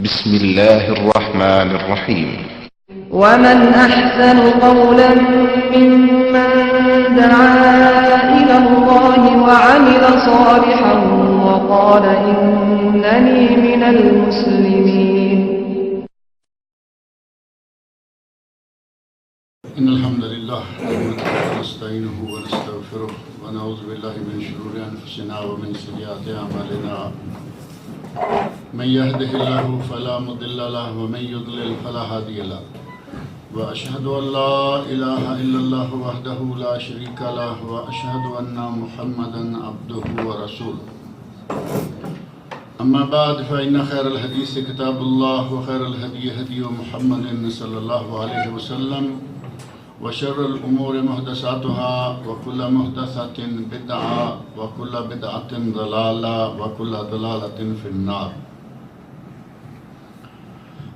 بسم الله الرحمن الرحيم. ومن أحسن قولا ممن دعا إلى الله وعمل صالحا وقال إنني من المسلمين. إن الحمد لله نستعينه ونستغفره ونعوذ بالله من شرور أنفسنا ومن سيئات أعمالنا. من يهده الله فلا مضل له ومن يضلل فلا هادي له. وأشهد أن لا إله إلا الله وحده لا شريك له وأشهد أن محمدا عبده ورسوله. أما بعد فإن خير الحديث كتاب الله وخير الهدي هدي محمد صلى الله عليه وسلم وشر الأمور محدثاتها وكل محدثة بدعة وكل بدعة ضلالة وكل ضلالة في النار.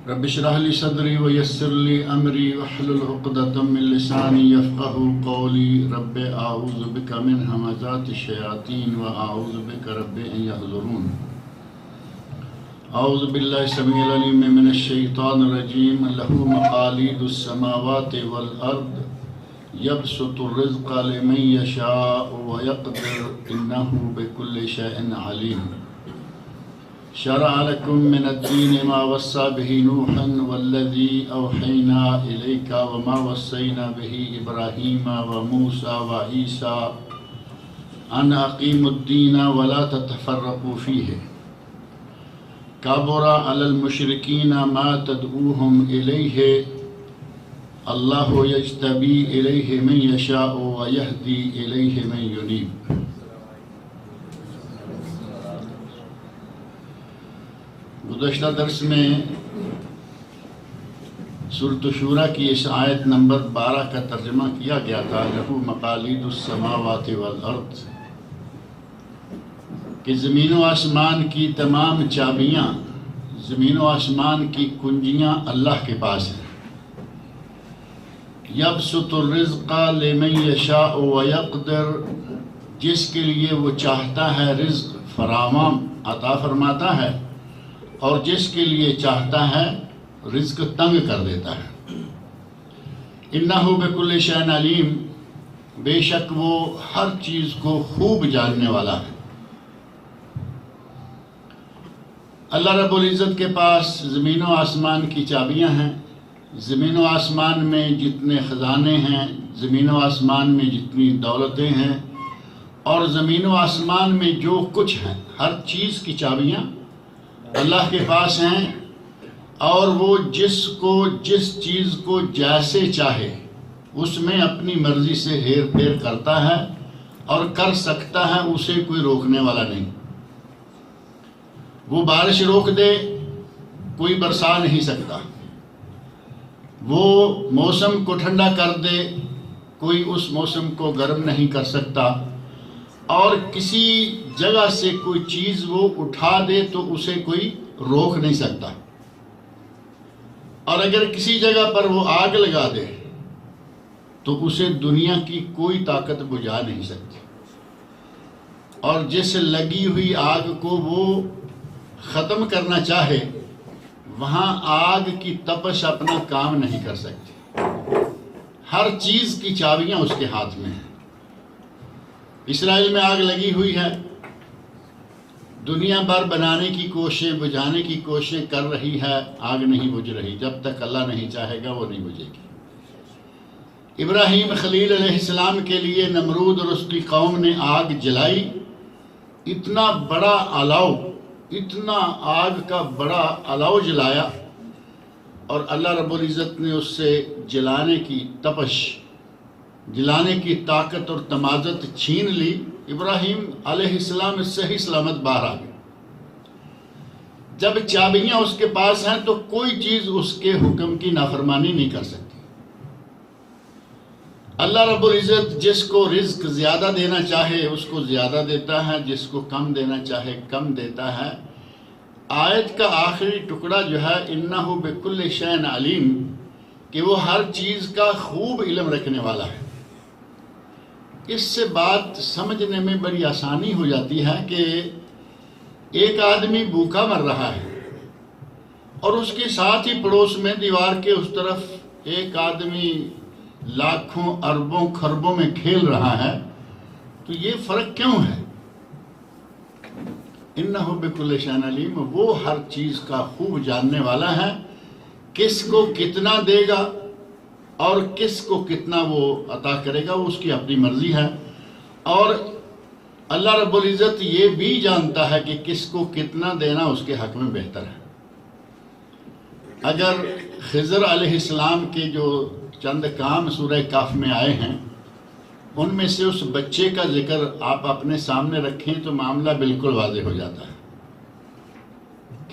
رب اشرح لي صدري ويسر لي أمري واحلل عقدة من لساني يفقهوا قولي. رب أعوذ بك من همزات الشياطين وأعوذ بك رب أن يحضرون. أعوذ بالله السميع العليم من الشيطان الرجيم. له مقاليد السماوات والأرض يبسط الرزق لمن يشاء ويقدر إنه بكل شيء عليم. شرع لكم من الدين ما وصى به نوحا والذي أوحينا إليك وما وصينا به إبراهيم وموسى وعيسى أن أقيموا الدين ولا تتفرقوا فيه. كبر على المشركين ما تدعوهم إليه الله يجتبي إليه من يشاء ويهدي إليه من ينيب. گزشتہ درس میں سورۃ شورى کی اس آیت نمبر 12 کا ترجمہ کیا گیا تھا. لہو مقالید السماوات والارض، کہ زمین و آسمان کی تمام چابیاں، زمین و آسمان کی کنجیاں اللہ کے پاس ہیں. یبسط الرزق لمن یشاء ویقدر، جس کے لیے وہ چاہتا ہے رزق فراوان عطا فرماتا ہے اور جس کے لیے چاہتا ہے رزق تنگ کر دیتا ہے. انہ بکل شیء علیم، بے شک وہ ہر چیز کو خوب جاننے والا ہے. اللہ رب العزت کے پاس زمین و آسمان کی چابیاں ہیں. زمین و آسمان میں جتنے خزانے ہیں، زمین و آسمان میں جتنی دولتیں ہیں اور زمین و آسمان میں جو کچھ ہیں، ہر چیز کی چابیاں اللہ کے پاس ہیں. اور وہ جس چیز کو جیسے چاہے اس میں اپنی مرضی سے ہیر پھیر کرتا ہے اور کر سکتا ہے، اسے کوئی روکنے والا نہیں. وہ بارش روک دے، کوئی برسا نہیں سکتا. وہ موسم کو ٹھنڈا کر دے، کوئی اس موسم کو گرم نہیں کر سکتا. اور کسی جگہ سے کوئی چیز وہ اٹھا دے تو اسے کوئی روک نہیں سکتا. اور اگر کسی جگہ پر وہ آگ لگا دے تو اسے دنیا کی کوئی طاقت بجھا نہیں سکتی. اور جس لگی ہوئی آگ کو وہ ختم کرنا چاہے، وہاں آگ کی تپش اپنا کام نہیں کر سکتی. ہر چیز کی چابیاں اس کے ہاتھ میں ہیں. اسرائیل میں آگ لگی ہوئی ہے، دنیا بھر بنانے کی کوششیں، بجھانے کی کوششیں کر رہی ہے، آگ نہیں بجھ رہی. جب تک اللہ نہیں چاہے گا وہ نہیں بجھے گی. ابراہیم خلیل علیہ السلام کے لیے نمرود اور اس کی قوم نے آگ جلائی. اتنا بڑا الاؤ، اتنا آگ کا بڑا الاؤ جلایا اور اللہ رب العزت نے اس سے جلانے کی تپش، جلانے کی طاقت اور تمازت چھین لی. ابراہیم علیہ السلام صحیح سلامت باہر آ گئے. جب چابیاں اس کے پاس ہیں تو کوئی چیز اس کے حکم کی نافرمانی نہیں کر سکتی. اللہ رب العزت جس کو رزق زیادہ دینا چاہے اس کو زیادہ دیتا ہے، جس کو کم دینا چاہے کم دیتا ہے. آیت کا آخری ٹکڑا جو ہے انہ بکل شیء علیم، کہ وہ ہر چیز کا خوب علم رکھنے والا ہے. اس سے بات سمجھنے میں بڑی آسانی ہو جاتی ہے کہ ایک آدمی بھوکا مر رہا ہے اور اس کے ساتھ ہی پڑوس میں دیوار کے اس طرف ایک آدمی لاکھوں اربوں خربوں میں کھیل رہا ہے، تو یہ فرق کیوں ہے؟ انہ بکل شیء علیم، وہ ہر چیز کا خوب جاننے والا ہے، کس کو کتنا دے گا اور کس کو کتنا وہ عطا کرے گا، وہ اس کی اپنی مرضی ہے۔ اور اللہ رب العزت یہ بھی جانتا ہے کہ کس کو کتنا دینا اس کے حق میں بہتر ہے۔ اگر خضر علیہ السلام کے جو چند کام سورہ کہف میں آئے ہیں، ان میں سے اس بچے کا ذکر آپ اپنے سامنے رکھیں تو معاملہ بالکل واضح ہو جاتا ہے۔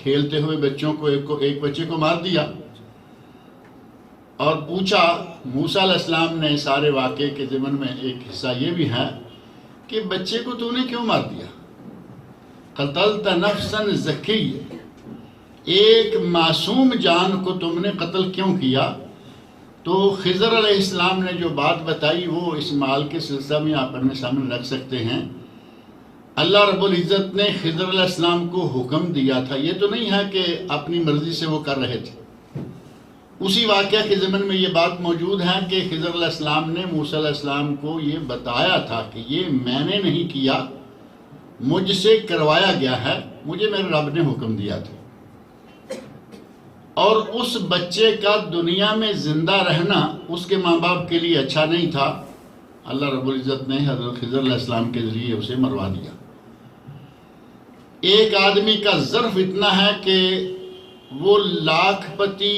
کھیلتے ہوئے بچوں کو ایک بچے کو مار دیا اور پوچھا موسیٰ علیہ السلام نے، سارے واقعے کے ضمن میں ایک حصہ یہ بھی ہے کہ بچے کو تو نے کیوں مار دیا؟ قتلت نفسا زکیہ، ایک معصوم جان کو تم نے قتل کیوں کیا؟ تو خضر علیہ السلام نے جو بات بتائی وہ اس مال کے سلسلہ میں آپ اپنے سامنے رکھ سکتے ہیں۔ اللہ رب العزت نے خضر علیہ السلام کو حکم دیا تھا، یہ تو نہیں ہے کہ اپنی مرضی سے وہ کر رہے تھے۔ اسی واقعہ کے ضمن میں یہ بات موجود ہے کہ خضر علیہ السلام نے موسیٰ علیہ السلام کو یہ بتایا تھا کہ یہ میں نے نہیں کیا، مجھ سے کروایا گیا ہے، مجھے میرے رب نے حکم دیا تھا۔ اور اس بچے کا دنیا میں زندہ رہنا اس کے ماں باپ کے لیے اچھا نہیں تھا، اللہ رب العزت نے حضرت خضر علیہ السلام کے ذریعے اسے مروا دیا۔ ایک آدمی کا ظرف اتنا ہے کہ وہ لاکھ پتی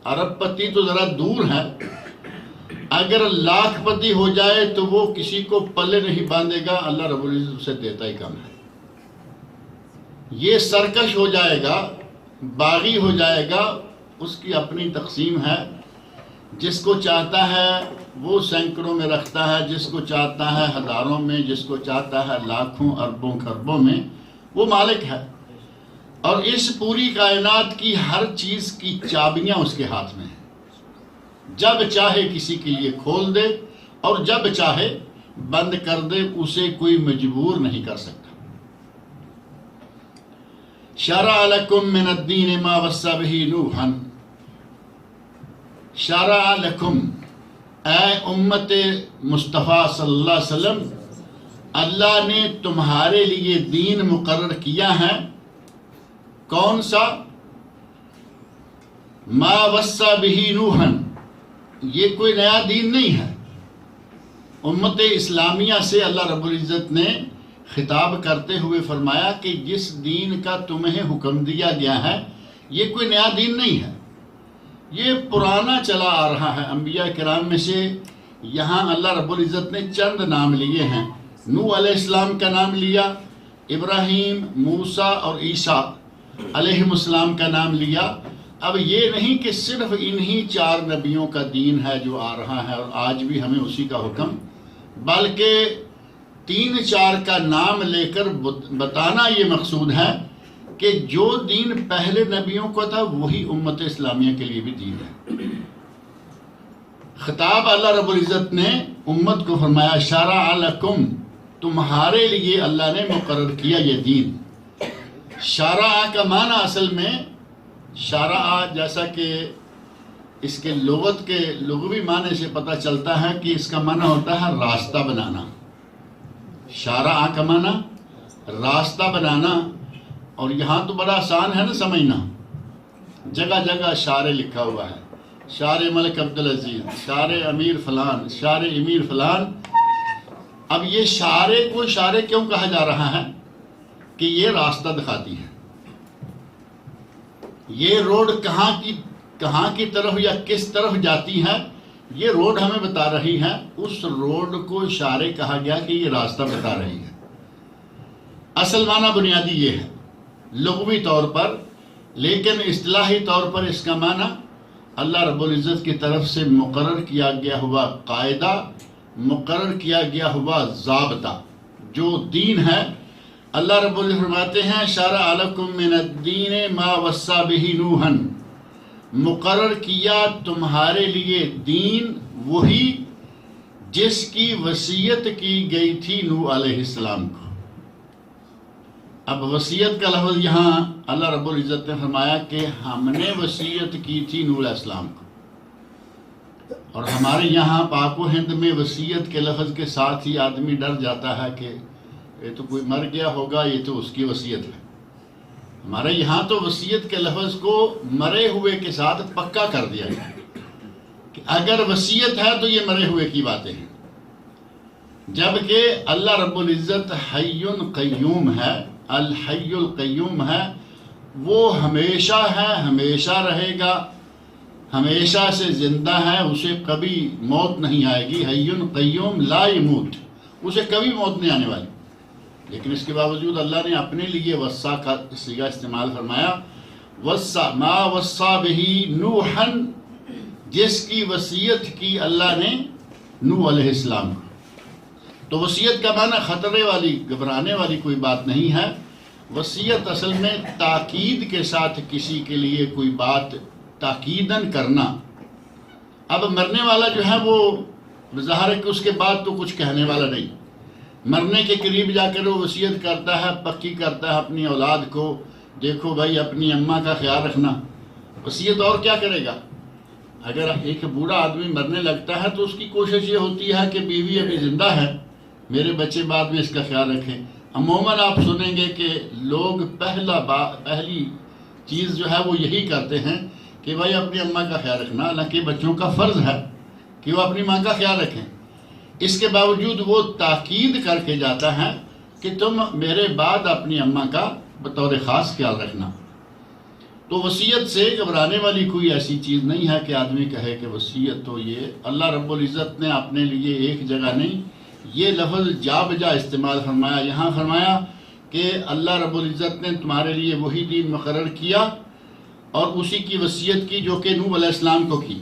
ارب پتی تو ذرا دور ہے، اگر لاکھ پتی ہو جائے تو وہ کسی کو پلے نہیں باندھے گا، اللہ رب العزت اسے دیتا ہی کم ہے۔ یہ سرکش ہو جائے گا، باغی ہو جائے گا، اس کی اپنی تقسیم ہے، جس کو چاہتا ہے وہ سینکڑوں میں رکھتا ہے، جس کو چاہتا ہے ہزاروں میں، جس کو چاہتا ہے لاکھوں اربوں خربوں میں، وہ مالک ہے۔ اور اس پوری کائنات کی ہر چیز کی چابیاں اس کے ہاتھ میں ہیں، جب چاہے کسی کے لیے کھول دے اور جب چاہے بند کر دے، اسے کوئی مجبور نہیں کر سکتا۔ شرع لکم من الدین ما وصی بہ نوحا، شرع لکم، اے امت مصطفیٰ صلی اللہ علیہ وسلم، اللہ نے تمہارے لیے دین مقرر کیا ہے۔ کون سا؟ ما وصی بہ نوحا، یہ کوئی نیا دین نہیں ہے۔ امت اسلامیہ سے اللہ رب العزت نے خطاب کرتے ہوئے فرمایا کہ جس دین کا تمہیں حکم دیا گیا ہے یہ کوئی نیا دین نہیں ہے، یہ پرانا چلا آ رہا ہے۔ انبیاء کرام میں سے یہاں اللہ رب العزت نے چند نام لیے ہیں۔ نوح علیہ السلام کا نام لیا، ابراہیم، موسیٰ اور عیسیٰ علیہ السلام کا نام لیا۔ اب یہ نہیں کہ صرف انہی 4 نبیوں کا دین ہے جو آ رہا ہے اور آج بھی ہمیں اسی کا حکم، بلکہ 3-4 کا نام لے کر بتانا یہ مقصود ہے کہ جو دین پہلے نبیوں کو تھا وہی امت اسلامیہ کے لیے بھی دین ہے۔ خطاب اللہ رب العزت نے امت کو فرمایا، شرع لکم، تمہارے لیے اللہ نے مقرر کیا یہ دین۔ شرع کا معنی اصل میں شرع، جیسا کہ اس کے لغت کے لغوی معنی سے پتہ چلتا ہے کہ اس کا معنی ہوتا ہے راستہ بنانا۔ شرع کا معنی راستہ بنانا، اور یہاں تو بڑا آسان ہے نا سمجھنا، جگہ جگہ شارع لکھا ہوا ہے، شارع ملک عبدالعزیز، شارع امیر فلان، شارع امیر فلان۔ اب یہ شارع کو شارع کیوں کہا جا رہا ہے؟ کہ یہ راستہ دکھاتی ہے، یہ روڈ کہاں کی طرف یا کس طرف جاتی ہے، یہ روڈ ہمیں بتا رہی ہے۔ اس روڈ کو شارع کہا گیا کہ یہ راستہ بتا رہی ہے۔ اصل معنی بنیادی یہ ہے لغوی طور پر، لیکن اصطلاحی طور پر اس کا معنی اللہ رب العزت کی طرف سے مقرر کیا گیا ہوا قاعدہ، مقرر کیا گیا ہوا ضابطہ جو دین ہے۔ اللہ رب العزت فرماتے ہیں، شرع لکم من الدین ما وصی بہ نوحا، مقرر کیا تمہارے لیے دین وہی جس کی وصیت کی گئی تھی نوح علیہ السلام کو۔ اب وصیت کا لفظ یہاں اللہ رب العزت نے فرمایا کہ ہم نے وصیت کی تھی نوح علیہ السلام کو، اور ہمارے یہاں پاک و ہند میں وصیت کے لفظ کے ساتھ ہی آدمی ڈر جاتا ہے کہ یہ تو کوئی مر گیا ہوگا، یہ تو اس کی وصیت ہے۔ ہمارے یہاں تو وصیت کے لفظ کو مرے ہوئے کے ساتھ پکا کر دیا گیا کہ اگر وصیت ہے تو یہ مرے ہوئے کی باتیں ہیں، جبکہ اللہ رب العزت حی قیوم ہے، الحی القیوم ہے، وہ ہمیشہ ہے، ہمیشہ رہے گا، ہمیشہ سے زندہ ہے، اسے کبھی موت نہیں آئے گی۔ حی قیوم لا یموت، اسے کبھی موت نہیں آنے والی۔ لیکن اس کے باوجود اللہ نے اپنے لیے وصا کا صیغہ استعمال فرمایا، وصا ما وصا بہ نوحا، جس کی وصیت کی اللہ نے نوح علیہ السلام کو۔ تو وصیت کا معنی خطرے والی، گھبرانے والی کوئی بات نہیں ہے۔ وصیت اصل میں تاکید کے ساتھ کسی کے لیے کوئی بات تاکیداً کرنا۔ اب مرنے والا جو ہے وہ ظاہر ہے کہ اس کے بعد تو کچھ کہنے والا نہیں، مرنے کے قریب جا کر وہ وصیت کرتا ہے، پکی کرتا ہے اپنی اولاد کو، دیکھو بھائی اپنی اماں کا خیال رکھنا۔ وصیت اور کیا کرے گا؟ اگر ایک بوڑھا آدمی مرنے لگتا ہے تو اس کی کوشش یہ ہوتی ہے کہ بیوی ابھی زندہ ہے، میرے بچے بعد میں اس کا خیال رکھیں۔ عموماً آپ سنیں گے کہ لوگ پہلی چیز جو ہے وہ یہی کرتے ہیں کہ بھائی اپنی اماں کا خیال رکھنا، حالانکہ بچوں کا فرض ہے کہ وہ اپنی ماں کا خیال رکھیں۔ اس کے باوجود وہ تاکید کر کے جاتا ہے کہ تم میرے بعد اپنی اماں کا بطور خاص خیال رکھنا۔ تو وصیت سے گھبرانے والی کوئی ایسی چیز نہیں ہے کہ آدمی کہے کہ وصیت تو یہ اللہ رب العزت نے اپنے لیے ایک جگہ نہیں، یہ لفظ جا بجا استعمال فرمایا۔ یہاں فرمایا کہ اللہ رب العزت نے تمہارے لیے وہی دین مقرر کیا اور اسی کی وصیت کی جو کہ نوح علیہ السلام کو کی،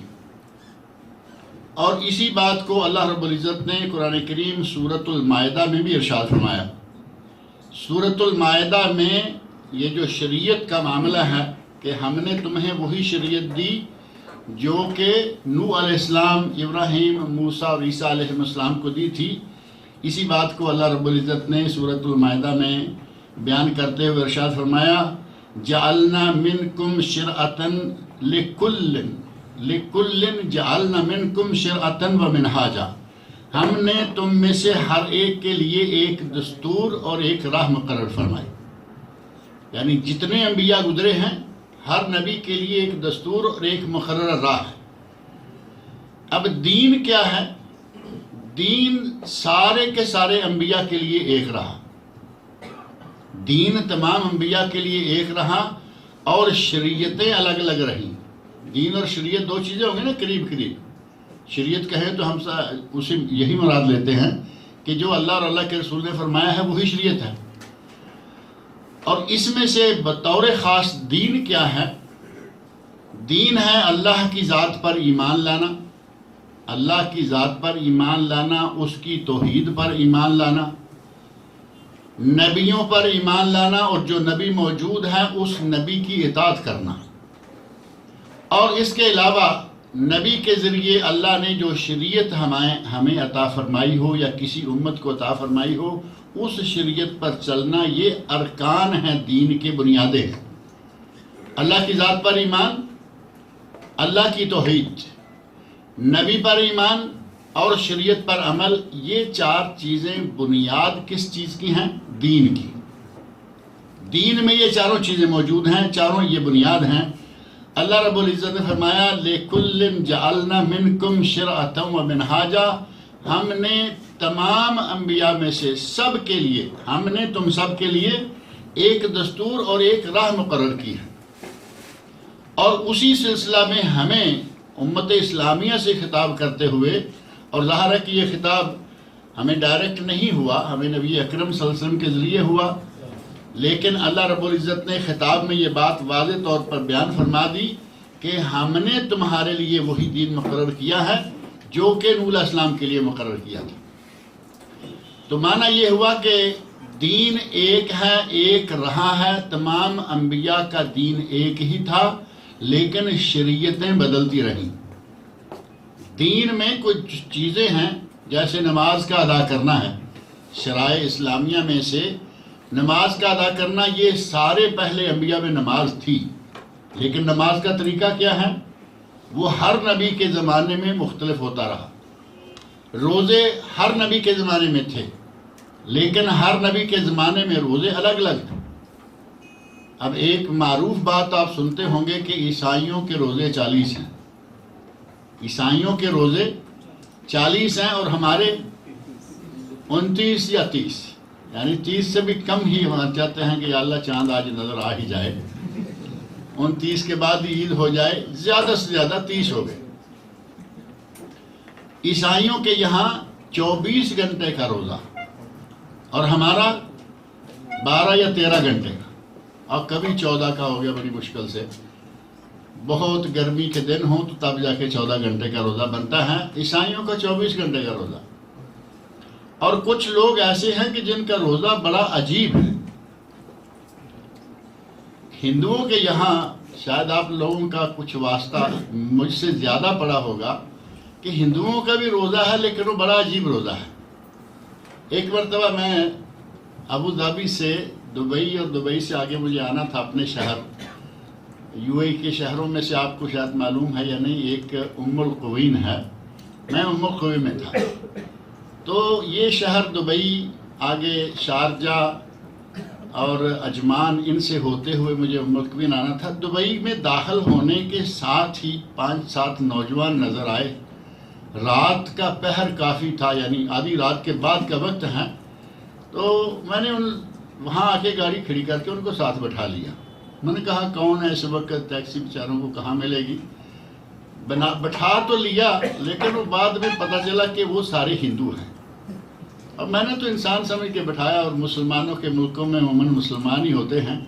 اور اسی بات کو اللہ رب العزت نے قرآن کریم سورۃ المائدہ میں بھی ارشاد فرمایا۔ سورۃ المائدہ میں یہ جو شریعت کا معاملہ ہے کہ ہم نے تمہیں وہی شریعت دی جو کہ نوح علیہ السلام، ابراہیم، موسیٰ اور عیسیٰ علیہ السلام کو دی تھی، اسی بات کو اللہ رب العزت نے سورۃ المائدہ میں بیان کرتے ہوئے ارشاد فرمایا، جعلنا منکم شرعۃ لکل جعلنا منکم شرعۃ و منہاجا، ہم نے تم میں سے ہر ایک کے لیے ایک دستور اور ایک راہ مقرر فرمائی۔ یعنی جتنے انبیاء گزرے ہیں ہر نبی کے لیے ایک دستور اور ایک مقررہ راہ ہے۔ اب دین کیا ہے؟ دین سارے کے سارے انبیاء کے لیے ایک رہا، دین تمام انبیاء کے لیے ایک رہا، اور شریعتیں الگ الگ رہیں۔ دین اور شریعت دو چیزیں ہوں گی نا قریب قریب۔ شریعت کہیں تو ہم اسے یہی مراد لیتے ہیں کہ جو اللہ اور اللہ کے رسول نے فرمایا ہے وہی شریعت ہے۔ اور اس میں سے بطور خاص دین کیا ہے؟ دین ہے اللہ کی ذات پر ایمان لانا، اللہ کی ذات پر ایمان لانا، اس کی توحید پر ایمان لانا، نبیوں پر ایمان لانا، اور جو نبی موجود ہے اس نبی کی اطاعت کرنا۔ اور اس کے علاوہ نبی کے ذریعے اللہ نے جو شریعت ہمیں عطا فرمائی ہو یا کسی امت کو عطا فرمائی ہو، اس شریعت پر چلنا، یہ ارکان ہیں، دین کے بنیادیں ہیں۔ اللہ کی ذات پر ایمان، اللہ کی توحید، نبی پر ایمان اور شریعت پر عمل، یہ چار چیزیں بنیاد کس چیز کی ہیں؟ دین کی۔ دین میں یہ چاروں چیزیں موجود ہیں، چاروں یہ بنیاد ہیں۔ اللہ رب العزت نے فرمایا لِكُلٍّ جَعَلْنَا مِنْكُمْ شِرْعَةً وَمِنْهَاجًا، ہم نے تمام انبیاء میں سے سب کے لیے، ہم نے تم سب کے لیے ایک دستور اور ایک راہ مقرر کی ہے۔ اور اسی سلسلہ میں ہمیں امت اسلامیہ سے خطاب کرتے ہوئے، اور ظاہر ہے کہ یہ خطاب ہمیں ڈائریکٹ نہیں ہوا، ہمیں نبی اکرم صلی اللہ علیہ وسلم کے ذریعے ہوا، لیکن اللہ رب العزت نے خطاب میں یہ بات واضح طور پر بیان فرما دی کہ ہم نے تمہارے لیے وہی دین مقرر کیا ہے جو کہ نوح علیہ السلام کے لیے مقرر کیا تھا۔ تو معنی یہ ہوا کہ دین ایک ہے، ایک رہا ہے، تمام انبیاء کا دین ایک ہی تھا، لیکن شریعتیں بدلتی رہیں۔ دین میں کچھ چیزیں ہیں جیسے نماز کا ادا کرنا ہے، شرائع اسلامیہ میں سے نماز کا ادا کرنا، یہ سارے پہلے انبیاء میں نماز تھی، لیکن نماز کا طریقہ کیا ہے؟ وہ ہر نبی کے زمانے میں مختلف ہوتا رہا۔ روزے ہر نبی کے زمانے میں تھے، لیکن ہر نبی کے زمانے میں روزے الگ الگ تھے۔ اب ایک معروف بات آپ سنتے ہوں گے کہ عیسائیوں کے روزے 40 ہیں، عیسائیوں کے روزے 40 ہیں اور ہمارے 29 یا 30، یعنی 30 سے بھی کم ہی ہم چاہتے ہیں کہ یا اللہ چاند آج نظر آ ہی جائے، 29 کے بعد عید ہو جائے، زیادہ سے زیادہ 30 ہو گئے۔ عیسائیوں کے یہاں 24 گھنٹے کا روزہ اور ہمارا 12 یا 13 گھنٹے کا، اور کبھی 14 کا ہو گیا بڑی مشکل سے، بہت گرمی کے دن ہوں تو تب جا کے 14 گھنٹے کا روزہ بنتا ہے۔ عیسائیوں کا 24 گھنٹے کا روزہ، اور کچھ لوگ ایسے ہیں کہ جن کا روزہ بڑا عجیب ہے۔ ہندوؤں کے یہاں شاید آپ لوگوں کا کچھ واسطہ مجھ سے زیادہ پڑا ہوگا کہ ہندوؤں کا بھی روزہ ہے، لیکن وہ بڑا عجیب روزہ ہے۔ ایک مرتبہ میں ابو ظبی سے دبئی، اور دبئی سے آگے مجھے آنا تھا اپنے شہر، یو اے کے شہروں میں سے آپ کو شاید معلوم ہے یا نہیں، ایک ام القوین ہے، میں ام القوین میں تھا۔ تو یہ شہر دبئی، آگے شارجہ اور عجمان، ان سے ہوتے ہوئے مجھے ام القوین آنا تھا۔ دبئی میں داخل ہونے کے ساتھ ہی 5-7 نوجوان نظر آئے۔ رات کا پہر کافی تھا، یعنی آدھی رات کے بعد کا وقت ہے، تو میں نے وہاں آ کے گاڑی کھڑی کر کے ان کو ساتھ بٹھا لیا۔ میں نے کہا کون ہے اس وقت، ٹیکسی بیچاروں کو کہاں ملے گی، بٹھا تو لیا، لیکن وہ بعد میں پتہ چلا کہ وہ سارے ہندو ہیں۔ اور میں نے تو انسان سمجھ کے بٹھایا، اور مسلمانوں کے ملکوں میں عموماً مسلمان ہی ہوتے ہیں۔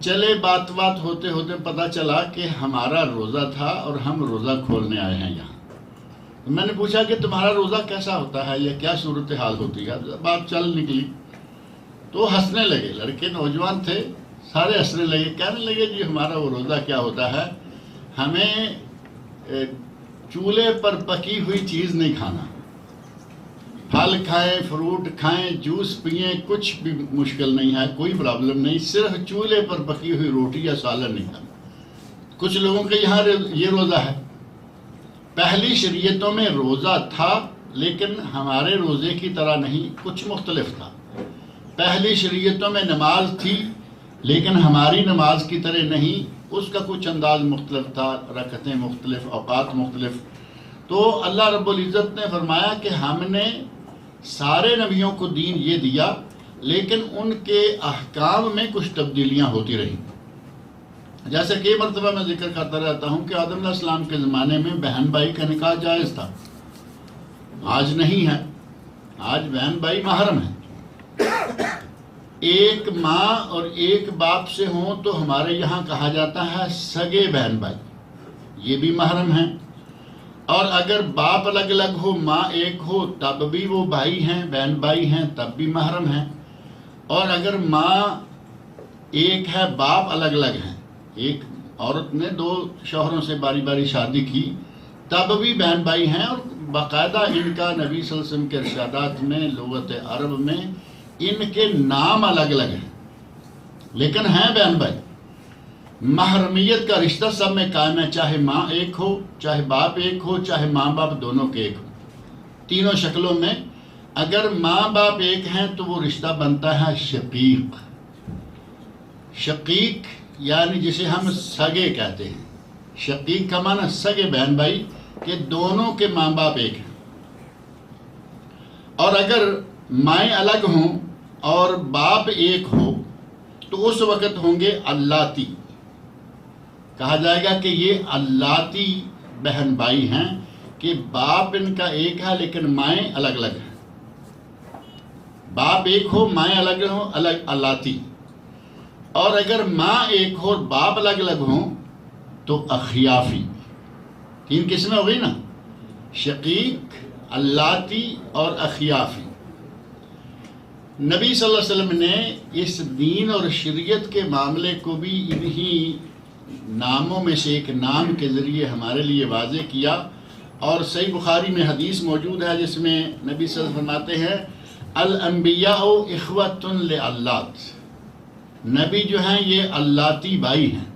چلے بات ہوتے ہوتے پتہ چلا کہ ہمارا روزہ تھا اور ہم روزہ کھولنے آئے ہیں یہاں۔ میں نے پوچھا کہ تمہارا روزہ کیسا ہوتا ہے یا کیا صورتحال ہوتی ہے، بات چل نکلی تو ہنسنے لگے، لڑکے نوجوان تھے، سارے ہنسنے لگے، کہنے لگے جی ہمارا وہ روزہ کیا ہوتا ہے، ہمیں چولہے پر پکی ہوئی چیز نہیں کھانا، پھل کھائیں، فروٹ کھائیں، جوس پئیں، کچھ بھی مشکل نہیں ہے، کوئی پرابلم نہیں، صرف چولہے پر پکی ہوئی روٹی یا سالن نہیں کھانا۔ کچھ لوگوں کے یہاں یہ روزہ ہے۔ پہلی شریعتوں میں روزہ تھا، لیکن ہمارے روزے کی طرح نہیں، کچھ مختلف تھا۔ پہلی شریعتوں میں نماز تھی، لیکن ہماری نماز کی طرح نہیں، اس کا کچھ انداز مختلف تھا، رکعتیں مختلف، اوقات مختلف۔ تو اللہ رب العزت نے فرمایا کہ ہم نے سارے نبیوں کو دین یہ دیا، لیکن ان کے احکام میں کچھ تبدیلیاں ہوتی رہیں۔ جیسے کہ مرتبہ میں ذکر کرتا رہتا ہوں کہ آدم علیہ السلام کے زمانے میں بہن بھائی کا نکاح جائز تھا، آج نہیں ہے، آج بہن بھائی محرم ہیں۔ ایک ماں اور ایک باپ سے ہوں تو ہمارے یہاں کہا جاتا ہے سگے بہن بھائی، یہ بھی محرم ہیں۔ اور اگر باپ الگ الگ ہو، ماں ایک ہو، تب بھی وہ بھائی ہیں، بہن بھائی ہیں، تب بھی محرم ہیں۔ اور اگر ماں ایک ہے، باپ الگ الگ ہیں، ایک عورت نے 2 شوہروں سے باری باری شادی کی، تب بھی بہن بھائی ہیں۔ اور باقاعدہ ان کا نبی صلی اللہ علیہ وسلم کے ارشادات میں، لغت عرب میں ان کے نام الگ الگ ہیں، لیکن ہیں بہن بھائی۔ محرمیت کا رشتہ سب میں قائم ہے، چاہے ماں ایک ہو، چاہے باپ ایک ہو، چاہے ماں باپ دونوں کے ایک ہو، تینوں شکلوں میں اگر ماں باپ ایک ہیں تو وہ رشتہ بنتا ہے شقیق۔ شقیق یعنی جسے ہم سگے کہتے ہیں، شقیق کا معنی سگے بہن بھائی کہ دونوں کے ماں باپ ایک ہیں۔ اور اگر مائیں الگ ہوں اور باپ ایک ہو تو اس وقت ہوں گے اللاتی، کہا جائے گا کہ یہ اللاتی بہن بھائی ہیں کہ باپ ان کا ایک ہے لیکن مائیں الگ الگ ہیں۔ باپ ایک ہو، مائیں الگ ہوں، اللاتی۔ اور اگر ماں ایک ہو اور باپ الگ الگ ہوں تو اخیافی۔ 3 قسمیں ہو گئی نا، شقیق، اللاتی اور اخیافی۔ نبی صلی اللہ علیہ وسلم نے اس دین اور شریعت کے معاملے کو بھی انہی ناموں میں سے ایک نام کے ذریعے ہمارے لیے واضح کیا۔ اور صحیح بخاری میں حدیث موجود ہے جس میں نبی صلی اللہ علیہ وسلم فرماتے ہیں الانبیاء اخوۃ لعلات، نبی جو ہیں یہ اللاتی بھائی ہیں۔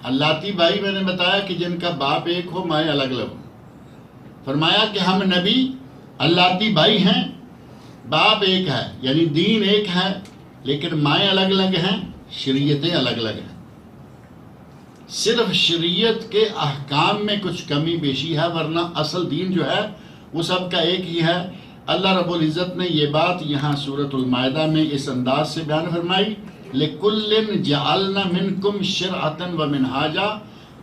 اللاتی بھائی میں نے بتایا کہ جن کا باپ ایک ہو مائیں الگ الگ ہو۔ فرمایا کہ ہم نبی اللاتی بھائی ہیں، باپ ایک ہے یعنی دین ایک ہے، لیکن مائیں الگ الگ ہیں، شریعتیں الگ الگ ہیں۔ صرف شریعت کے احکام میں کچھ کمی بیشی ہے، ورنہ اصل دین جو ہے وہ سب کا ایک ہی ہے۔ اللہ رب العزت نے یہ بات یہاں سورۃ المائدہ میں اس انداز سے بیان فرمائی، لِكُلٍّ جَعَلْنَا مِنْكُمْ شِرْعَةً وَمِنْهَاجًا،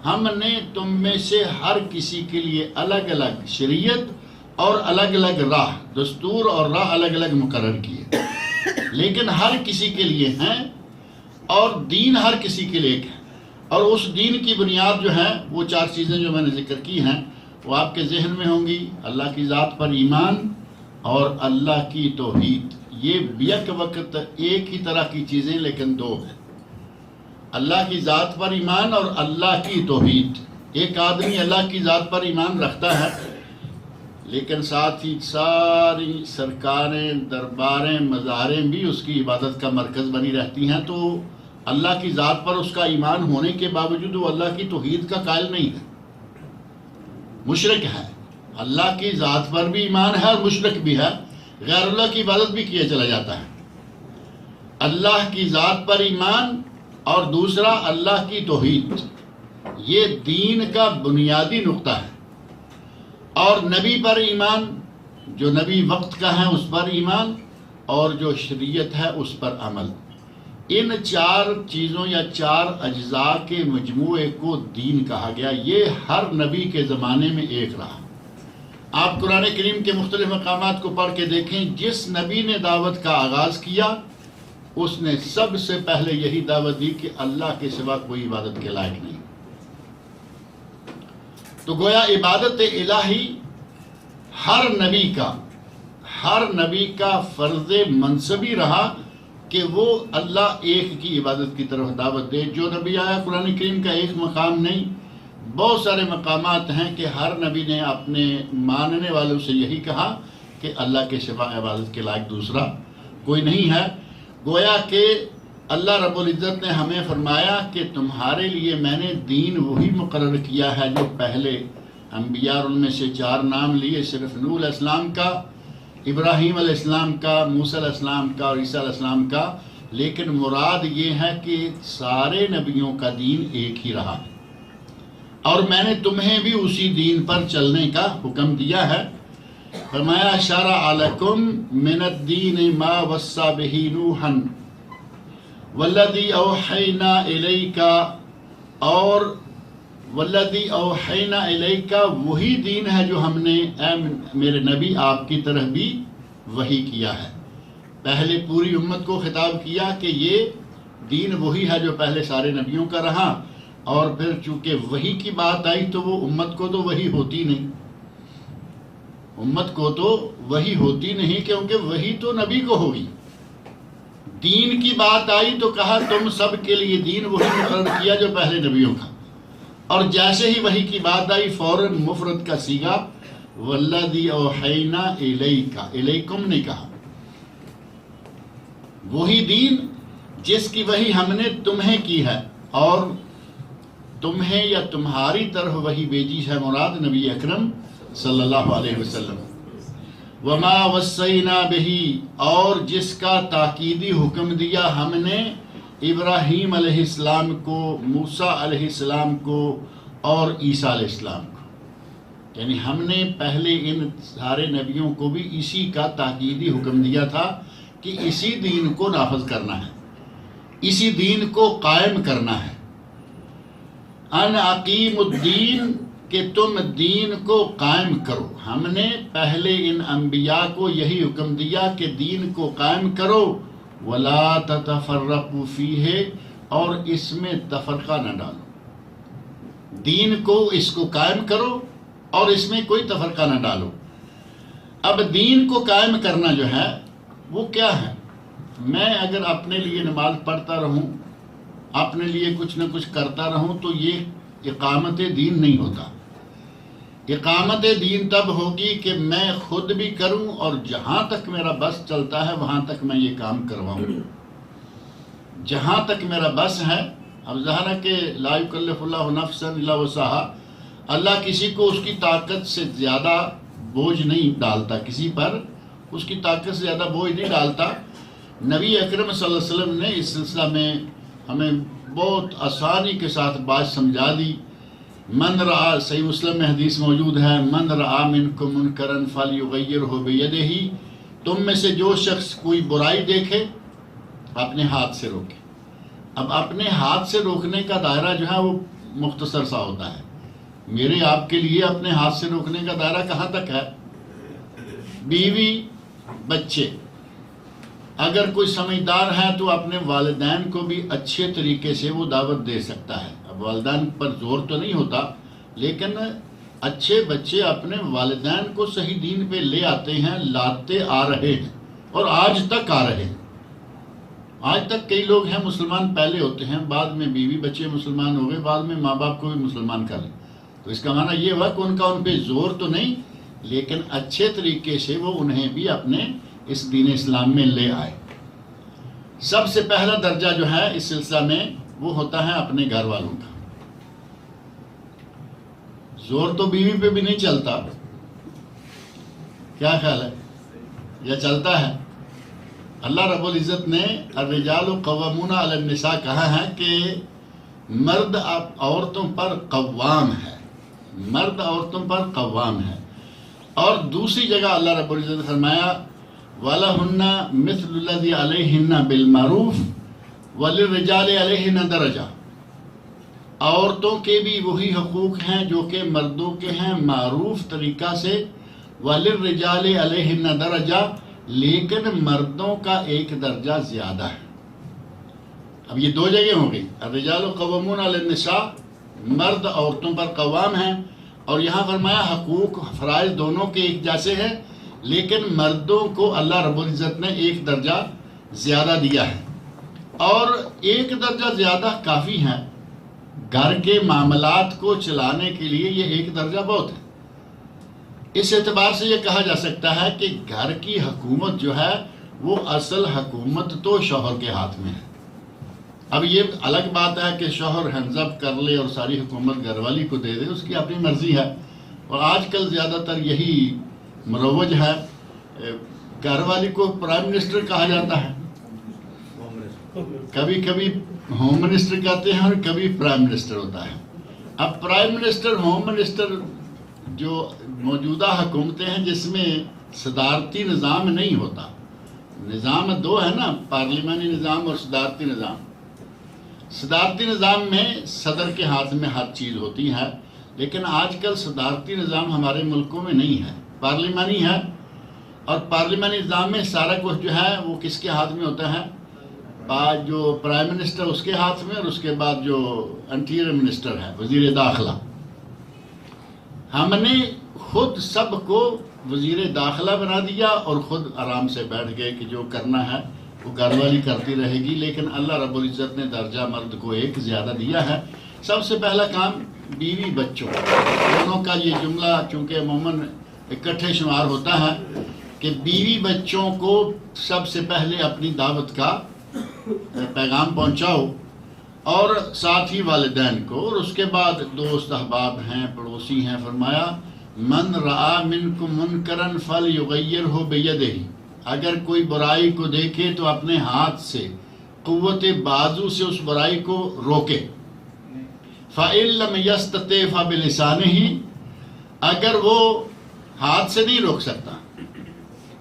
ہم نے تم میں سے ہر کسی کے لیے الگ الگ شریعت اور الگ الگ راہ، دستور اور راہ الگ الگ مقرر کیے، لیکن ہر کسی کے لیے ہیں، اور دین ہر کسی کے لیے ایک ہے۔ اور اس دین کی بنیاد جو ہے وہ چار چیزیں جو میں نے ذکر کی ہیں وہ آپ کے ذہن میں ہوں گی۔ اللہ کی ذات پر ایمان اور اللہ کی توحید، یہ یک وقت ایک ہی طرح کی چیزیں لیکن دو ہیں۔ اللہ کی ذات پر ایمان اور اللہ کی توحید۔ ایک آدمی اللہ کی ذات پر ایمان رکھتا ہے، لیکن ساتھ ہی ساری سرکاریں، درباریں، مزاریں بھی اس کی عبادت کا مرکز بنی رہتی ہیں، تو اللہ کی ذات پر اس کا ایمان ہونے کے باوجود وہ اللہ کی توحید کا قائل نہیں ہے، مشرک ہے۔ اللہ کی ذات پر بھی ایمان ہے اور مشرک بھی ہے، غیر اللہ کی عبادت بھی کیے چلا جاتا ہے۔ اللہ کی ذات پر ایمان اور دوسرا اللہ کی توحید، یہ دین کا بنیادی نقطہ ہے۔ اور نبی پر ایمان، جو نبی وقت کا ہے اس پر ایمان، اور جو شریعت ہے اس پر عمل۔ ان چار چیزوں یا چار اجزاء کے مجموعے کو دین کہا گیا۔ یہ ہر نبی کے زمانے میں ایک رہا۔ آپ قرآن کریم کے مختلف مقامات کو پڑھ کے دیکھیں، جس نبی نے دعوت کا آغاز کیا اس نے سب سے پہلے یہی دعوت دی کہ اللہ کے سوا کوئی عبادت کے لائق نہیں۔ تو گویا عبادت الہی ہر نبی کا فرض منصبی رہا کہ وہ اللہ ایک کی عبادت کی طرف دعوت دے۔ جو نبی آیا قرآن کریم کا ایک مقام نہیں، بہت سارے مقامات ہیں کہ ہر نبی نے اپنے ماننے والوں سے یہی کہا کہ اللہ کے سوا عبادت کے لائق دوسرا کوئی نہیں ہے۔ گویا کہ اللہ رب العزت نے ہمیں فرمایا کہ تمہارے لیے میں نے دین وہی مقرر کیا ہے جو پہلے انبیاء، اور ان میں سے چار نام لیے، صرف نوح علیہ السلام کا، ابراہیم علیہ السلام کا، موسیٰ علیہ السلام کا اور عیسیٰ علیہ السلام کا، لیکن مراد یہ ہے کہ سارے نبیوں کا دین ایک ہی رہا، اور میں نے تمہیں بھی اسی دین پر چلنے کا حکم دیا ہے۔ فرمایا شرع علیکم من الدین ما وصی بہ نوحا والذی اوحینا الیک، اور والذی اوحینا الیک وہی دین ہے جو ہم نے اے میرے نبی آپ کی طرف بھی وحی کیا ہے۔ پہلے پوری امت کو خطاب کیا کہ یہ دین وہی ہے جو پہلے سارے نبیوں کا رہا، اور پھر چونکہ وحی کی بات آئی تو وہ امت کو تو وحی ہوتی نہیں، امت کو تو وحی ہوتی نہیں، کیونکہ وحی تو نبی کو ہوگی۔ دین کی بات آئی تو کہا تم سب کے لیے دین وہی مقرر کیا جو پہلے نبیوں کا، اور جیسے ہی وحی کی بات آئی فوراً مفرد کا صیغہ والذی اوحینا الیک، الیکم نہیں کہا۔ وہی دین جس کی وحی ہم نے تمہیں کی ہے، اور تمہیں یا تمہاری طرف وحی بھیجی ہے مراد نبی اکرم صلی اللہ علیہ وسلم۔ وما وصینا بہ، اور جس کا تاکیدی حکم دیا ہم نے ابراہیم علیہ السلام کو، موسیٰ علیہ السلام کو اور عیسیٰ علیہ السلام کو، یعنی ہم نے پہلے ان سارے نبیوں کو بھی اسی کا تاکیدی حکم دیا تھا کہ اسی دین کو نافذ کرنا ہے، اسی دین کو قائم کرنا ہے۔ ان اقیم الدین، کہ تم دین کو قائم کرو۔ ہم نے پہلے ان انبیاء کو یہی حکم دیا کہ دین کو قائم کرو، ولا تتفرقوا فیہ، اور اس میں تفرقہ نہ ڈالو۔ دین کو اس کو قائم کرو اور اس میں کوئی تفرقہ نہ ڈالو۔ اب دین کو قائم کرنا جو ہے وہ کیا ہے؟ میں اگر اپنے لیے نماز پڑھتا رہوں، اپنے لیے کچھ نہ کچھ کرتا رہوں، تو یہ اقامت دین نہیں ہوتا۔ اقامت دین تب ہوگی کہ میں خود بھی کروں اور جہاں تک میرا بس چلتا ہے وہاں تک میں یہ کام کرواؤں. جہاں تک میرا بس ہے. اب ظاہر ہے کہ لا یکلف اللہ نفسا الا وسعہا، اللہ کسی کو اس کی طاقت سے زیادہ بوجھ نہیں ڈالتا، کسی پر اس کی طاقت سے زیادہ بوجھ نہیں ڈالتا. نبی اکرم صلی اللہ علیہ وسلم نے اس سلسلہ میں ہمیں بہت آسانی کے ساتھ بات سمجھا دی. من رعا، صحیح مسلم میں حدیث موجود ہے، من رعا منکم منکرا فلیغیرہ بیدہ، تم میں سے جو شخص کوئی برائی دیکھے اپنے ہاتھ سے روکے. اب اپنے ہاتھ سے روکنے کا دائرہ جو ہے وہ مختصر سا ہوتا ہے. میرے آپ کے لیے اپنے ہاتھ سے روکنے کا دائرہ کہاں تک ہے؟ بیوی، بچے. اگر کوئی سمجھدار ہے تو اپنے والدین کو بھی اچھے طریقے سے وہ دعوت دے سکتا ہے. اب والدین پر زور تو نہیں ہوتا، لیکن اچھے بچے اپنے والدین کو صحیح دین پہ لے آتے ہیں، لاتے آ رہے ہیں اور آج تک آ رہے ہیں. آج تک کئی لوگ ہیں مسلمان پہلے ہوتے ہیں، بعد میں بیوی بچے مسلمان ہو گئے، بعد میں ماں باپ کو بھی مسلمان کر لیں. تو اس کا معنی یہ ہوا کہ ان پہ زور تو نہیں، لیکن اچھے طریقے سے وہ انہیں بھی اپنے اس دین اسلام میں لے آئے. سب سے پہلا درجہ جو ہے اس سلسلہ میں وہ ہوتا ہے اپنے گھر والوں کا. زور تو بیوی پہ بھی نہیں چلتا، کیا خیال ہے؟ یا چلتا ہے؟ اللہ رب العزت نے الرجال قوامون علی النساء کہا ہے کہ مرد عورتوں پر قوام ہے، مرد عورتوں پر قوام ہے. اور دوسری جگہ اللہ رب العزت نے فرمایا وَلَهُنَّ مِثْلُ الَّذِي عَلَيْهِنَّ بِالْمَعْرُوفِ وَلِلرِّجَالِ عَلَيْهِنَّ دَرَجَةٌ، عورتوں کے بھی وہی حقوق ہیں جو کہ مردوں کے ہیں معروف طریقہ سے. وَلِلرِّجَالِ عَلَيْهِنَّ دَرَجَةٌ، لیکن مردوں کا ایک درجہ زیادہ ہے. اب یہ دو جگہ ہو گئی، الرجال قوامون علی النساء، مرد عورتوں پر قوام ہیں، اور یہاں فرمایا حقوق فرائض دونوں کے ایک جیسے ہیں، لیکن مردوں کو اللہ رب العزت نے ایک درجہ زیادہ دیا ہے. اور ایک درجہ زیادہ کافی ہے، گھر کے معاملات کو چلانے کے لیے یہ ایک درجہ بہت ہے. اس اعتبار سے یہ کہا جا سکتا ہے کہ گھر کی حکومت جو ہے وہ اصل حکومت تو شوہر کے ہاتھ میں ہے. اب یہ الگ بات ہے کہ شوہر ہینڈزپ کر لے اور ساری حکومت گھر والی کو دے دے، اس کی اپنی مرضی ہے. اور آج کل زیادہ تر یہی مروج ہے. گھر والی کو پرائم منسٹر کہا جاتا ہے، کبھی کبھی ہوم منسٹر کہتے ہیں اور کبھی پرائم منسٹر ہوتا ہے. اب پرائم منسٹر، ہوم منسٹر جو موجودہ حکومتیں ہیں جس میں صدارتی نظام نہیں ہوتا، نظام دو ہے نا، پارلیمانی نظام اور صدارتی نظام. صدارتی نظام میں صدر کے ہاتھ میں ہر چیز ہوتی ہے، لیکن آج کل صدارتی نظام ہمارے ملکوں میں نہیں ہے، پارلیمانی ہے. اور پارلیمانی نظام میں سارا کچھ جو ہے وہ کس کے ہاتھ میں ہوتا ہے؟ جو پرائم منسٹر اس کے ہاتھ میں، اور اس کے بعد جو انٹیریئر منسٹر ہے، وزیر داخلہ. ہم نے خود سب کو وزیر داخلہ بنا دیا اور خود آرام سے بیٹھ گئے کہ جو کرنا ہے وہ گھر والی کرتی رہے گی. لیکن اللہ رب العزت نے درجہ مرد کو ایک زیادہ دیا ہے. سب سے پہلا کام بیوی بچوں دونوں کا، یہ جملہ چونکہ عموماً اکٹھے شمار ہوتا ہے کہ بیوی بچوں کو سب سے پہلے اپنی دعوت کا پیغام پہنچاؤ، اور ساتھ ہی والدین کو، اور اس کے بعد دوست احباب ہیں، پڑوسی ہیں. فرمایا من رعا منکم منکرا فلیغیرہ بیدہ، اگر کوئی برائی کو دیکھے تو اپنے ہاتھ سے قوت بازو سے اس برائی کو روکے. فَإِن لَّمْ يَسْتَطِعْ فَبِلِسَانِهِ، اگر وہ ہاتھ سے نہیں روک سکتا.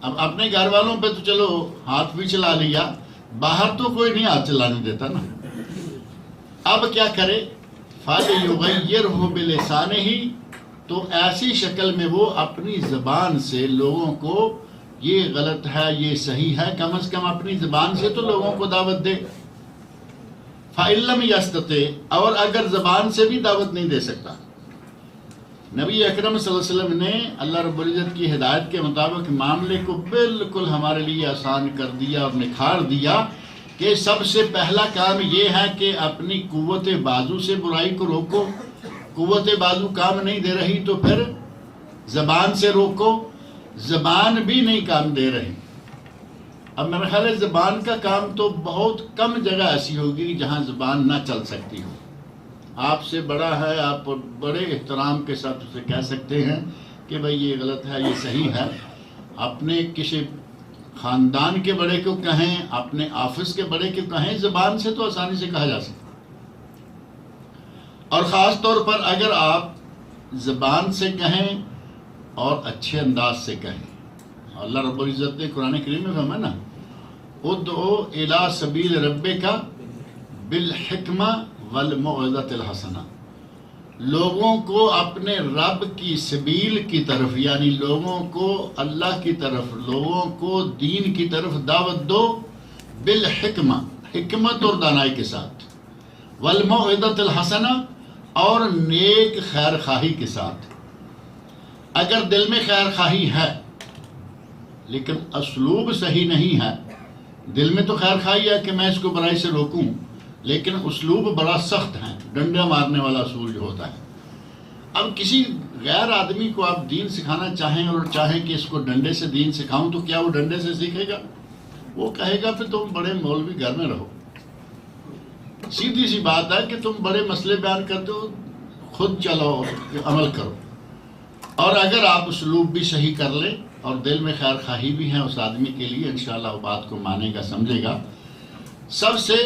اب اپنے گھر والوں پہ تو چلو ہاتھ بھی چلا لیا، باہر تو کوئی نہیں ہاتھ چلانے دیتا نا. اب کیا کرے؟ فَلْيُغَيِّرْهُ بِلِسَانِهِ، تو ایسی شکل میں وہ اپنی زبان سے لوگوں کو یہ غلط ہے یہ صحیح ہے، کم از کم اپنی زبان سے تو لوگوں کو دعوت دے. فَإِن لَّمْ يَسْتَطِعْ، اور اگر زبان سے بھی دعوت نہیں دے سکتا، نبی اکرم صلی اللہ علیہ وسلم نے اللہ رب العزت کی ہدایت کے مطابق معاملے کو بالکل ہمارے لیے آسان کر دیا اور نکھار دیا کہ سب سے پہلا کام یہ ہے کہ اپنی قوت بازو سے برائی کو روکو. قوت بازو کام نہیں دے رہی تو پھر زبان سے روکو، زبان بھی نہیں کام دے رہی۔ اب میرا خیال ہے زبان کا کام تو بہت کم جگہ ایسی ہوگی جہاں زبان نہ چل سکتی ہو۔ آپ سے بڑا ہے، آپ بڑے احترام کے ساتھ اسے کہہ سکتے ہیں کہ بھئی یہ غلط ہے، یہ صحیح ہے۔ اپنے کسی خاندان کے بڑے کو کہیں، اپنے آفس کے بڑے کو کہیں، زبان سے تو آسانی سے کہا جا سکتا۔ اور خاص طور پر اگر آپ زبان سے کہیں اور اچھے انداز سے کہیں، اللہ رب العزت نے قرآن کریم میں فرمایا نا، ادعو الی سبیل ربک بالحکمہ والموعظۃ الحسنہ، لوگوں کو اپنے رب کی سبیل کی طرف، یعنی لوگوں کو اللہ کی طرف، لوگوں کو دین کی طرف دعوت دو، بالحکمہ، حکمت اور دانائی کے ساتھ، والموعظۃ الحسنہ، اور نیک خیر خواہی کے ساتھ۔ اگر دل میں خیر خواہی ہے لیکن اسلوب صحیح نہیں ہے، دل میں تو خیر خواہی ہے کہ میں اس کو برائی سے روکوں، لیکن اسلوب بڑا سخت ہے، ڈنڈا مارنے والا اصول جو ہوتا ہے۔ اب کسی غیر آدمی کو آپ دین سکھانا چاہیں اور چاہیں کہ اس کو ڈنڈے سے دین سکھاؤں، تو کیا وہ ڈنڈے سے سیکھے گا؟ وہ کہے گا پھر تم بڑے مولوی گھر میں رہو۔ سیدھی سی بات ہے کہ تم بڑے مسئلے بیان کرتے ہو، خود چلو، عمل کرو۔ اور اگر آپ اسلوب بھی صحیح کر لیں اور دل میں خیر خواہی بھی ہے اس آدمی کے لیے، انشاءاللہ وہ بات کو مانے گا، سمجھے گا۔ سب سے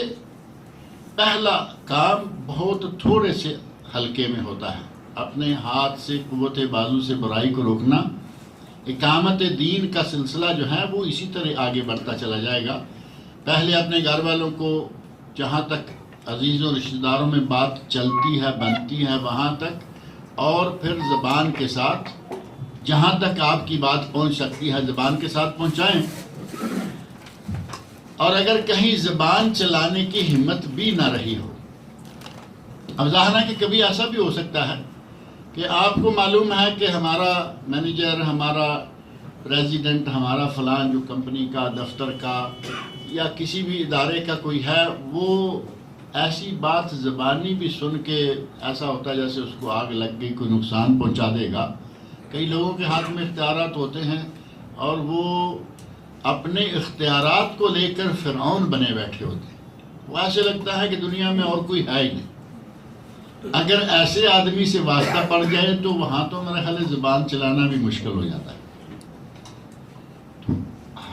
پہلا کام بہت تھوڑے سے حلقے میں ہوتا ہے، اپنے ہاتھ سے، قوت بازو سے برائی کو روکنا۔ اقامت دین کا سلسلہ جو ہے وہ اسی طرح آگے بڑھتا چلا جائے گا۔ پہلے اپنے گھر والوں کو جہاں تک عزیزوں رشتہ داروں میں بات چلتی ہے، بنتی ہے، وہاں تک، اور پھر زبان کے ساتھ جہاں تک آپ کی بات پہنچ سکتی ہے زبان کے ساتھ پہنچائیں۔ اور اگر کہیں زبان چلانے کی ہمت بھی نہ رہی ہو، اب ظاہر ہے کہ کبھی ایسا بھی ہو سکتا ہے کہ آپ کو معلوم ہے کہ ہمارا مینیجر، ہمارا پریزیڈنٹ، ہمارا فلان جو کمپنی کا، دفتر کا یا کسی بھی ادارے کا کوئی ہے، وہ ایسی بات زبانی بھی سن کے ایسا ہوتا ہے جیسے اس کو آگ لگ گئی، کوئی نقصان پہنچا دے گا۔ کئی لوگوں کے ہاتھ میں اختیارات ہوتے ہیں اور وہ اپنے اختیارات کو لے کر فرعون بنے بیٹھے ہوتے ہیں، وہ ایسے لگتا ہے کہ دنیا میں اور کوئی ہے ہی نہیں۔ اگر ایسے آدمی سے واسطہ پڑ جائے تو وہاں تو میرا خیال ہے زبان چلانا بھی مشکل ہو جاتا ہے۔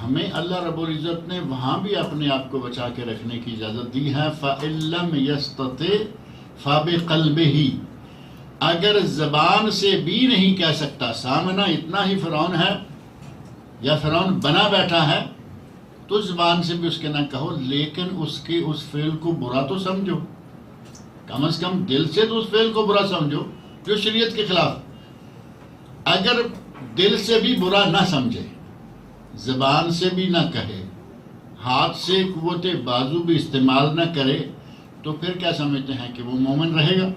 ہمیں اللہ رب العزت نے وہاں بھی اپنے آپ کو بچا کے رکھنے کی اجازت دی ہے۔ فَإِن لَّمْ يَسْتَطِعْ فَبِقَلْبِهِ، اگر زبان سے بھی نہیں کہہ سکتا، سامنا اتنا ہی فرعون ہے یا فرعون بنا بیٹھا ہے، تو زبان سے بھی اس کے نہ کہو، لیکن اس کے اس فعل کو برا تو سمجھو، کم از کم دل سے تو اس فعل کو برا سمجھو جو شریعت کے خلاف۔ اگر دل سے بھی برا نہ سمجھے، زبان سے بھی نہ کہے، ہاتھ سے قوت بازو بھی استعمال نہ کرے، تو پھر کیا سمجھتے ہیں کہ وہ مومن رہے گا؟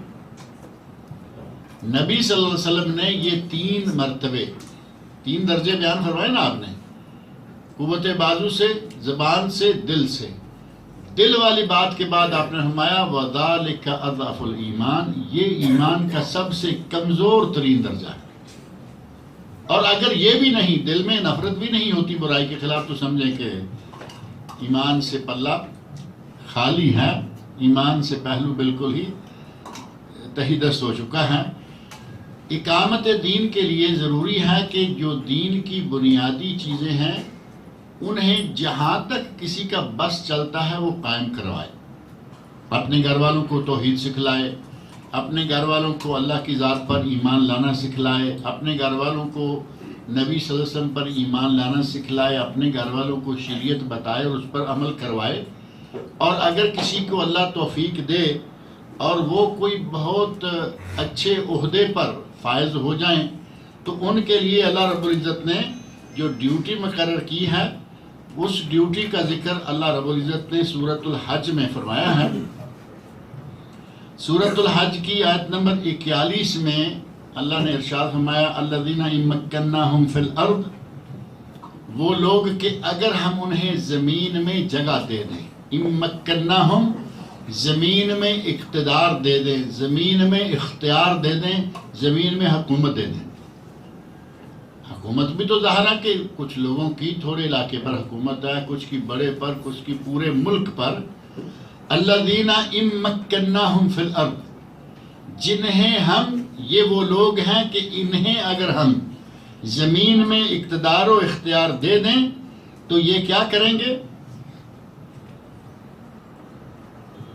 نبی صلی اللہ علیہ وسلم نے یہ 3 مرتبے، 3 درجے بیان فرمائے نا آپ نے، قوت بازو سے، زبان سے، دل سے۔ دل والی بات کے بعد آپ نے فرمایا وَذَلِكَ أَضْعَفُ الْإِيمَانِ، یہ ایمان کا سب سے کمزور ترین درجہ ہے۔ اور اگر یہ بھی نہیں، دل میں نفرت بھی نہیں ہوتی برائی کے خلاف، تو سمجھیں کہ ایمان سے پلہ خالی ہے، ایمان سے پہلو بالکل ہی تہی دست ہو چکا ہے۔ اقامت دین کے لیے ضروری ہے کہ جو دین کی بنیادی چیزیں ہیں انہیں جہاں تک کسی کا بس چلتا ہے وہ قائم کروائے، اپنے گھر والوں کو توحید سکھلائے، اپنے گھر والوں کو اللہ کی ذات پر ایمان لانا سکھلائے، اپنے گھر والوں کو نبی صلی اللہ علیہ وسلم پر ایمان لانا سکھلائے، اپنے گھر والوں کو شریعت بتائے اور اس پر عمل کروائے۔ اور اگر کسی کو اللہ توفیق دے اور وہ کوئی بہت اچھے عہدے پر فائز ہو جائیں، تو ان کے لیے اللہ رب العزت نے جو ڈیوٹی مقرر کی ہے، اس ڈیوٹی کا ذکر اللہ رب العزت نے سورۃ الحج میں فرمایا ہے۔ سورۃ الحج کی آیت نمبر 41 میں اللہ نے ارشاد فرمایا الذین ان مکناہم فی الارض، وہ لوگ کہ اگر ہم انہیں زمین میں جگہ دے دیں، ان مکناہم، زمین میں اقتدار دے دیں، زمین میں اختیار دے دیں، زمین میں حکومت دے دیں۔ حکومت بھی تو ظاہر ہے کہ کچھ لوگوں کی تھوڑے علاقے پر حکومت ہے، کچھ کی بڑے پر، کچھ کی پورے ملک پر. الذین ان مکناہم فی الارض، جنہیں ہم، یہ وہ لوگ ہیں کہ انہیں اگر ہم زمین میں اقتدار و اختیار دے دیں تو یہ کیا کریں گے؟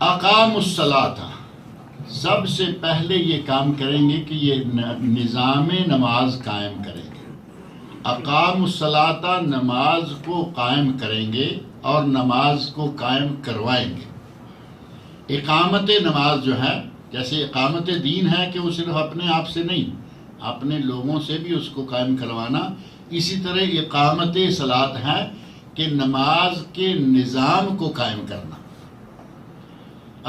اقاموا الصلاۃ، سب سے پہلے یہ کام کریں گے کہ یہ نظام نماز قائم کریں گے. اقاموا الصلاۃ، نماز کو قائم کریں گے اور نماز کو قائم کروائیں گے. اقامت نماز جو ہے، جیسے اقامت دین ہے کہ وہ صرف اپنے آپ سے نہیں، اپنے لوگوں سے بھی اس کو قائم کروانا، اسی طرح اقامت صلاۃ ہے کہ نماز کے نظام کو قائم کرنا.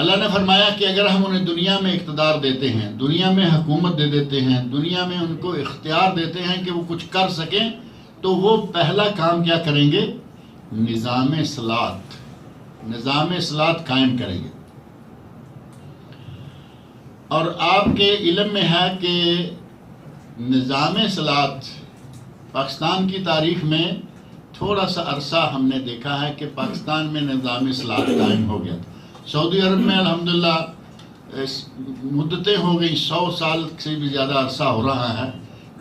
اللہ نے فرمایا کہ اگر ہم انہیں دنیا میں اقتدار دیتے ہیں، دنیا میں حکومت دے دیتے ہیں، دنیا میں ان کو اختیار دیتے ہیں کہ وہ کچھ کر سکیں، تو وہ پہلا کام کیا کریں گے؟ نظام صلاۃ قائم کریں گے. اور آپ کے علم میں ہے کہ نظام صلاۃ پاکستان کی تاریخ میں تھوڑا سا عرصہ ہم نے دیکھا ہے کہ پاکستان میں نظام صلاۃ قائم ہو گیا تھا. سعودی عرب میں الحمدللہ مدتیں ہو گئی، 100 سال سے بھی زیادہ عرصہ ہو رہا ہے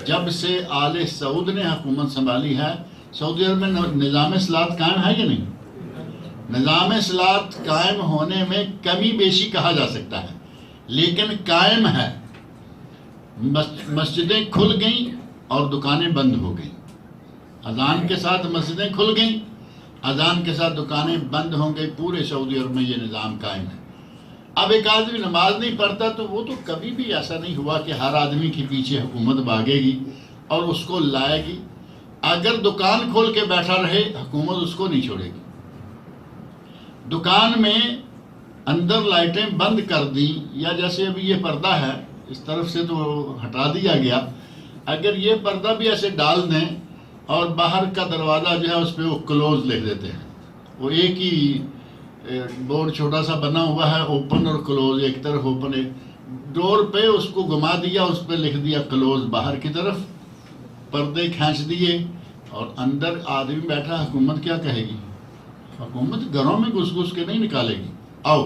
جب سے آل سعود نے حکومت سنبھالی ہے. سعودی عرب میں نظام صلاۃ قائم ہے یا نہیں؟ نظام صلاۃ قائم ہونے میں کمی بیشی کہا جا سکتا ہے، لیکن قائم ہے. مسجدیں کھل گئیں اور دکانیں بند ہو گئیں. اذان کے ساتھ مسجدیں کھل گئیں، اذان کے ساتھ دکانیں بند ہوں گئی. پورے سعودی عرب میں یہ نظام قائم ہے. اب ایک آدمی نماز نہیں پڑھتا تو وہ تو کبھی بھی ایسا نہیں ہوا کہ ہر آدمی کے پیچھے حکومت بھاگے گی اور اس کو لائے گی. اگر دکان کھول کے بیٹھا رہے، حکومت اس کو نہیں چھوڑے گی. دکان میں اندر لائٹیں بند کر دیں، یا جیسے ابھی یہ پردہ ہے اس طرف سے تو ہٹا دیا گیا، اگر یہ پردہ بھی ایسے ڈال دیں اور باہر کا دروازہ جو ہے اس پہ وہ کلوز لکھ دیتے ہیں. وہ ایک ہی بورڈ چھوٹا سا بنا ہوا ہے، اوپن اور کلوز، ایک طرف اوپن، ایک ڈور پہ اس کو گھما دیا، اس پہ لکھ دیا کلوز باہر کی طرف، پردے کھینچ دیے اور اندر آدمی بیٹھا. حکومت کیا کہے گی؟ حکومت گھروں میں گھس گھس کے نہیں نکالے گی. آؤ،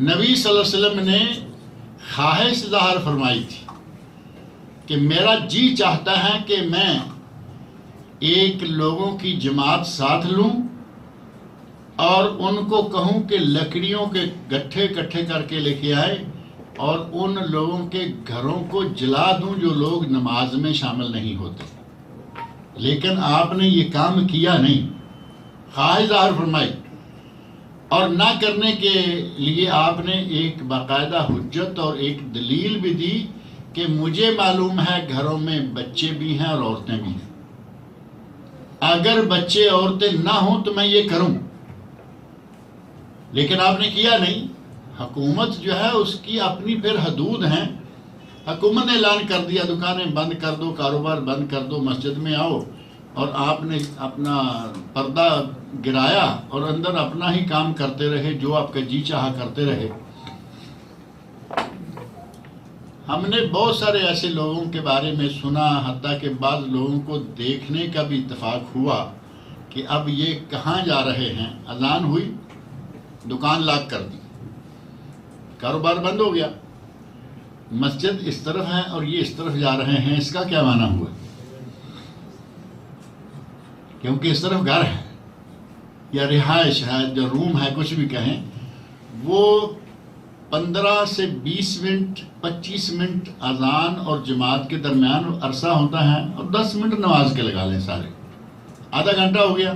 نبی صلی اللہ علیہ وسلم نے خواہش ظاہر فرمائی تھی کہ میرا جی چاہتا ہے کہ میں ایک لوگوں کی جماعت ساتھ لوں اور ان کو کہوں کہ لکڑیوں کے گٹھے اکٹھے کر کے لے کے آئے اور ان لوگوں کے گھروں کو جلا دوں جو لوگ نماز میں شامل نہیں ہوتے. لیکن آپ نے یہ کام کیا نہیں. خواہش ظاہر فرمائی اور نہ کرنے کے لیے آپ نے ایک باقاعدہ حجت اور ایک دلیل بھی دی کہ مجھے معلوم ہے گھروں میں بچے بھی ہیں اور عورتیں بھی ہیں. اگر بچے عورتیں نہ ہوں تو میں یہ کروں. لیکن آپ نے کیا نہیں. حکومت جو ہے اس کی اپنی پھر حدود ہیں. حکومت نے اعلان کر دیا دکانیں بند کر دو، کاروبار بند کر دو، مسجد میں آؤ، اور آپ نے اپنا پردہ گرایا اور اندر اپنا ہی کام کرتے رہے، جو آپ کا جی چاہا کرتے رہے. ہم نے بہت سارے ایسے لوگوں کے بارے میں سنا، حتیٰ کہ بعض لوگوں کو دیکھنے کا بھی اتفاق ہوا کہ اب یہ کہاں جا رہے ہیں. اذان ہوئی، دکان لاک کر دی، کاروبار بند ہو گیا، مسجد اس طرف ہے اور یہ اس طرف جا رہے ہیں. اس کا کیا معنی ہوا؟ کیونکہ اس طرف گھر ہے یا رہائش ہے، جو روم ہے، کچھ بھی کہیں، وہ 15 سے 20 منٹ 25 منٹ اذان اور جماعت کے درمیان عرصہ ہوتا ہے، اور 10 منٹ نماز کے لگا لیں، سارے آدھا گھنٹہ ہو گیا.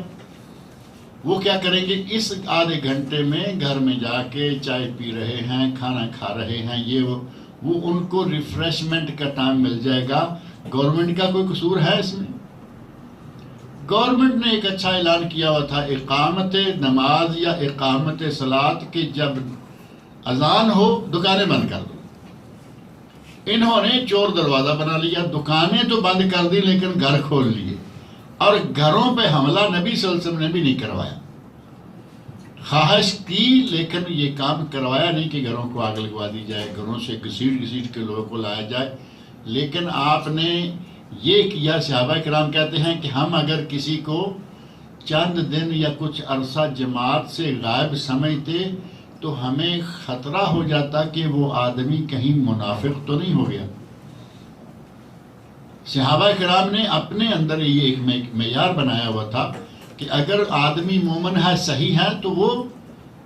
وہ کیا کریں گے؟ اس آدھے گھنٹے میں گھر میں جا کے چائے پی رہے ہیں، کھانا کھا رہے ہیں، وہ ان کو ریفریشمنٹ کا ٹائم مل جائے گا. گورنمنٹ کا کوئی قصور ہے اس میں؟ گورنمنٹ نے ایک اچھا اعلان کیا ہوا تھا، اقامت نماز یا اقامت صلاۃ، کہ جب اذان ہو دکانیں بند کر دو. انہوں نے چور دروازہ بنا لیا، دکانیں تو بند کر دی لیکن گھر کھول لیے، اور گھروں پہ حملہ نبی صلی اللہ علیہ وسلم نے بھی نہیں کروایا. خواہش کی لیکن یہ کام کروایا نہیں کہ گھروں کو آگ لگوا دی جائے، گھروں سے گھسیٹ کے لوگوں کو لایا جائے. لیکن آپ نے یہ کیا. صحابہ کرام کہتے ہیں کہ ہم اگر کسی کو چند دن یا کچھ عرصہ جماعت سے غائب سمجھتے تو ہمیں خطرہ ہو جاتا کہ وہ آدمی کہیں منافق تو نہیں ہو گیا. صحابہ کرام نے اپنے اندر یہ ایک معیار بنایا ہوا تھا کہ اگر آدمی مومن ہے، صحیح ہے، تو وہ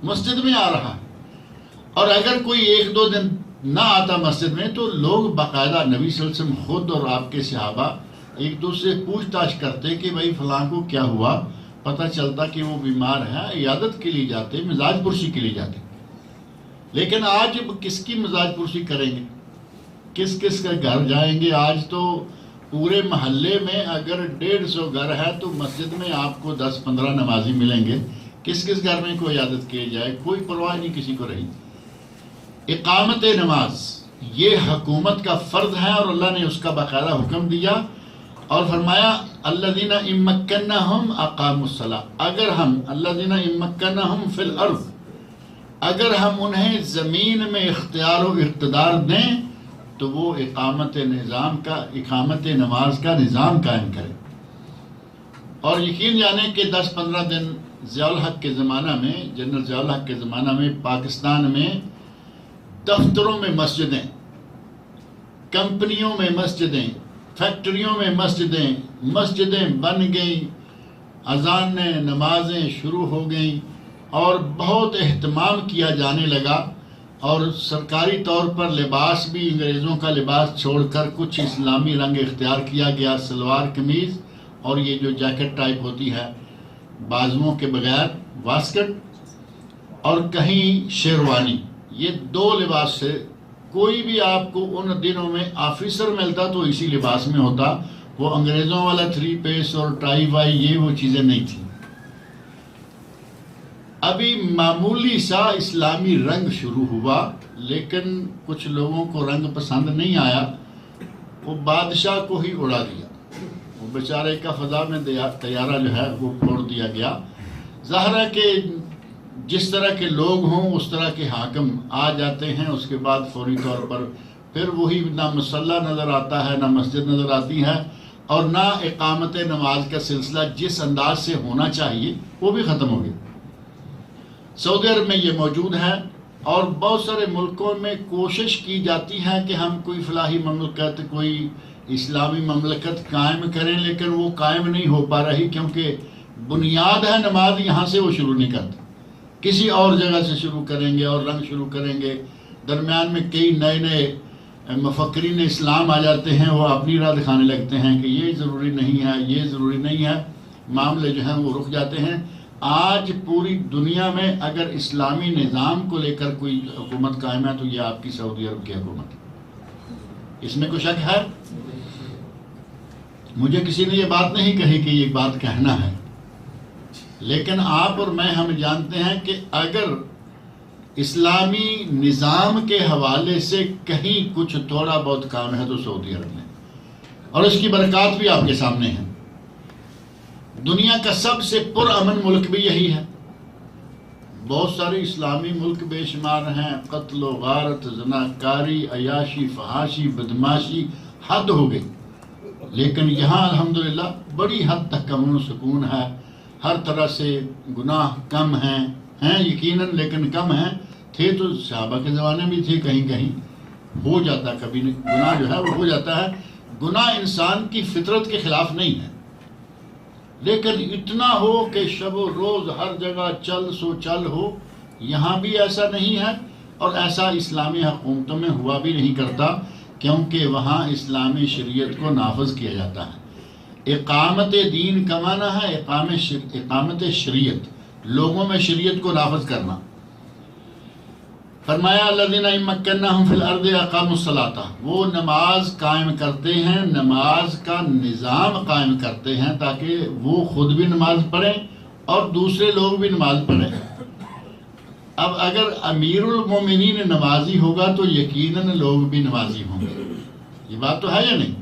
مسجد میں آ رہا ہے، اور اگر کوئی ایک دو دن نہ آتا مسجد میں تو لوگ باقاعدہ نبی صلی اللہ علیہ وسلم خود اور آپ کے صحابہ ایک دوسرے سے پوچھ تاچھ کرتے کہ بھائی فلاں کو کیا ہوا. پتہ چلتا کہ وہ بیمار ہے، عیادت کے لیے جاتے، مزاج پرسی کے لیے جاتے. لیکن آج کس کی مزاج پرسی کریں گے؟ کس کس کا گھر جائیں گے؟ آج تو پورے محلے میں اگر 150 گھر ہے تو مسجد میں آپ کو 10-15 نمازی ملیں گے. کس کس گھر میں کوئی عیادت کی جائے؟ کوئی پرواہ نہیں کسی کو رہی. اقامت نماز یہ حکومت کا فرض ہے، اور اللہ نے اس کا باقاعدہ حکم دیا اور فرمایا الذین ان مکناہم اقاموا الصلاۃ. اگر ہم الذین ان مکناہم فی الارض، اگر ہم انہیں زمین میں اختیار و اقتدار دیں تو وہ اقامت نماز کا نظام قائم کریں. اور یقین جانیں کہ 10-15 دن ضیاء الحق کے زمانہ میں، جنرل ضیاء الحق کے زمانہ میں پاکستان میں دفتروں میں مسجدیں، کمپنیوں میں مسجدیں، فیکٹریوں میں مسجدیں بن گئیں، اذانیں، نمازیں شروع ہو گئیں، اور بہت اہتمام کیا جانے لگا. اور سرکاری طور پر لباس بھی انگریزوں کا لباس چھوڑ کر کچھ اسلامی رنگ اختیار کیا گیا. سلوار قمیض اور یہ جو جیکٹ ٹائپ ہوتی ہے بازوؤں کے بغیر، واسکٹ، اور کہیں شیروانی. یہ 2 لباس سے کوئی بھی آپ کو ان دنوں میں آفیسر ملتا تو اسی لباس میں ہوتا. وہ انگریزوں والا 3 پیس اور ٹائی وائی یہ وہ چیزیں نہیں تھیں. ابھی معمولی سا اسلامی رنگ شروع ہوا، لیکن کچھ لوگوں کو رنگ پسند نہیں آیا. وہ بادشاہ کو ہی اڑا دیا. وہ بیچارے کا فضا میں طیارہ جو ہے وہ پھوڑ دیا گیا. ظاہر ہے کہ جس طرح کے لوگ ہوں اس طرح کے حاکم آ جاتے ہیں. اس کے بعد فوری طور پر پھر وہی نہ مسلح نظر آتا ہے، نہ مسجد نظر آتی ہے، اور نہ اقامت نماز کا سلسلہ جس انداز سے ہونا چاہیے وہ بھی ختم ہو گیا. سعودی عرب میں یہ موجود ہے، اور بہت سارے ملکوں میں کوشش کی جاتی ہے کہ ہم کوئی فلاحی مملکت، کوئی اسلامی مملکت قائم کریں، لیکن وہ قائم نہیں ہو پا رہی کیونکہ بنیاد ہے نماز، یہاں سے وہ شروع نہیں کرتے، کسی اور جگہ سے شروع کریں گے اور رنگ شروع کریں گے. درمیان میں کئی نئے مفکرین اسلام آ جاتے ہیں، وہ اپنی راہ دکھانے لگتے ہیں کہ یہ ضروری نہیں ہے، یہ ضروری نہیں ہے. معاملے جو ہیں وہ رک جاتے ہیں. آج پوری دنیا میں اگر اسلامی نظام کو لے کر کوئی حکومت قائم ہے تو یہ آپ کی سعودی عرب کی حکومت ہے. اس میں کوئی شک ہے؟ مجھے کسی نے یہ بات نہیں کہی کہ یہ بات کہنا ہے، لیکن آپ اور میں ہم جانتے ہیں کہ اگر اسلامی نظام کے حوالے سے کہیں کچھ تھوڑا بہت کام ہے تو سعودی عرب میں، اور اس کی برکات بھی آپ کے سامنے ہیں. دنیا کا سب سے پرامن ملک بھی یہی ہے. بہت سارے اسلامی ملک بے شمار ہیں، قتل و غارت، زناکاری، عیاشی، فحاشی، بدماشی حد ہو گئی، لیکن یہاں الحمدللہ بڑی حد تک امن و سکون ہے. ہر طرح سے گناہ کم ہیں یقیناً، لیکن کم ہیں. تھے تو صحابہ کے زمانے بھی تھے، کہیں کہیں ہو جاتا، کبھی گناہ جو ہے وہ ہو جاتا ہے. گناہ انسان کی فطرت کے خلاف نہیں ہے، لیکن اتنا ہو کہ شب و روز ہر جگہ چل سو چل ہو، یہاں بھی ایسا نہیں ہے، اور ایسا اسلامی حکومتوں میں ہوا بھی نہیں کرتا، کیونکہ وہاں اسلامی شریعت کو نافذ کیا جاتا ہے. اقامت دین کا معنی ہے اقامت شریعت، لوگوں میں شریعت کو نافذ کرنا. فرمایا الذین ان مکناہم فی الارض اقاموا الصلاۃ، وہ نماز قائم کرتے ہیں، نماز کا نظام قائم کرتے ہیں تاکہ وہ خود بھی نماز پڑھیں اور دوسرے لوگ بھی نماز پڑھیں. اب اگر امیر المومنین نمازی ہوگا تو یقیناً لوگ بھی نمازی ہوں گے. یہ بات تو ہے یا نہیں؟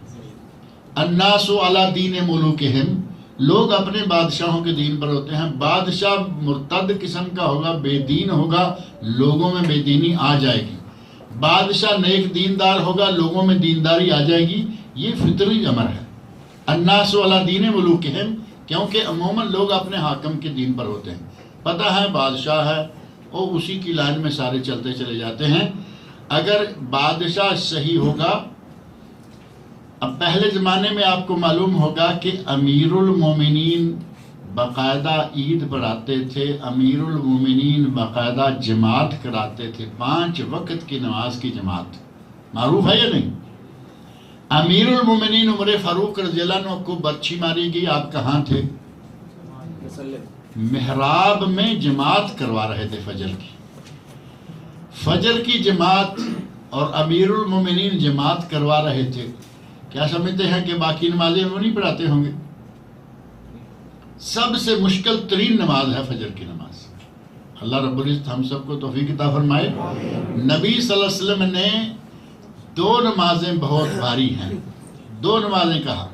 الناس علی دین ملوکہم، لوگ اپنے بادشاہوں کے دین پر ہوتے ہیں. بادشاہ مرتد قسم کا ہوگا، بے دین ہوگا، لوگوں میں بے دینی آ جائے گی. بادشاہ نیک دیندار ہوگا، لوگوں میں دینداری آ جائے گی. یہ فطری امر ہے. الناس علی دین ملوکہم، کیونکہ عموماً لوگ اپنے حاکم کے دین پر ہوتے ہیں، پتہ ہے بادشاہ ہے اور اسی کی لائن میں سارے چلتے چلے جاتے ہیں۔ اگر بادشاہ صحیح ہوگا، اب پہلے زمانے میں آپ کو معلوم ہوگا کہ امیر المومنین باقاعدہ عید پڑھاتے تھے، امیر المومنین باقاعدہ جماعت کراتے تھے، 5 وقت کی نماز کی جماعت، معروف ہے یا نہیں؟ امیر المومنین عمر فاروق رضی اللہ عنہ کو برچھی ماری گئی، آپ کہاں تھے؟ محراب میں جماعت کروا رہے تھے فجر کی جماعت، اور امیر المومنین جماعت کروا رہے تھے۔ کیا سمجھتے ہیں کہ باقی نمازیں وہ نہیں پڑھاتے ہوں گے؟ سب سے مشکل ترین نماز ہے فجر کی نماز۔ اللہ رب العزت ہم سب کو توفیق عطا فرمائے۔ نبی صلی اللہ علیہ وسلم نے 2 نمازیں بہت بھاری ہیں، 2 نمازیں کہا،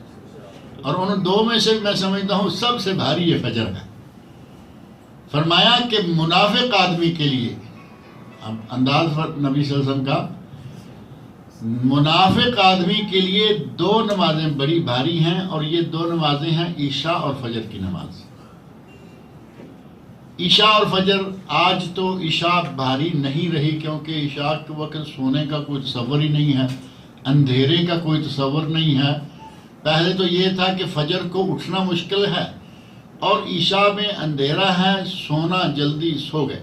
اور ان 2 میں سے میں سمجھتا ہوں سب سے بھاری یہ فجر ہے۔ فرمایا کہ منافق آدمی کے لیے، اب انداز نبی صلی اللہ علیہ وسلم کا، منافق آدمی کے لیے 2 نمازیں بڑی بھاری ہیں، اور یہ 2 نمازیں ہیں عشاء اور فجر کی نماز۔ عشاء اور فجر، آج تو عشاء بھاری نہیں رہی، کیونکہ عشاء کے وقت سونے کا کوئی تصور ہی نہیں ہے، اندھیرے کا کوئی تصور نہیں ہے۔ پہلے تو یہ تھا کہ فجر کو اٹھنا مشکل ہے، اور عشاء میں اندھیرا ہے، سونا جلدی سو گئے۔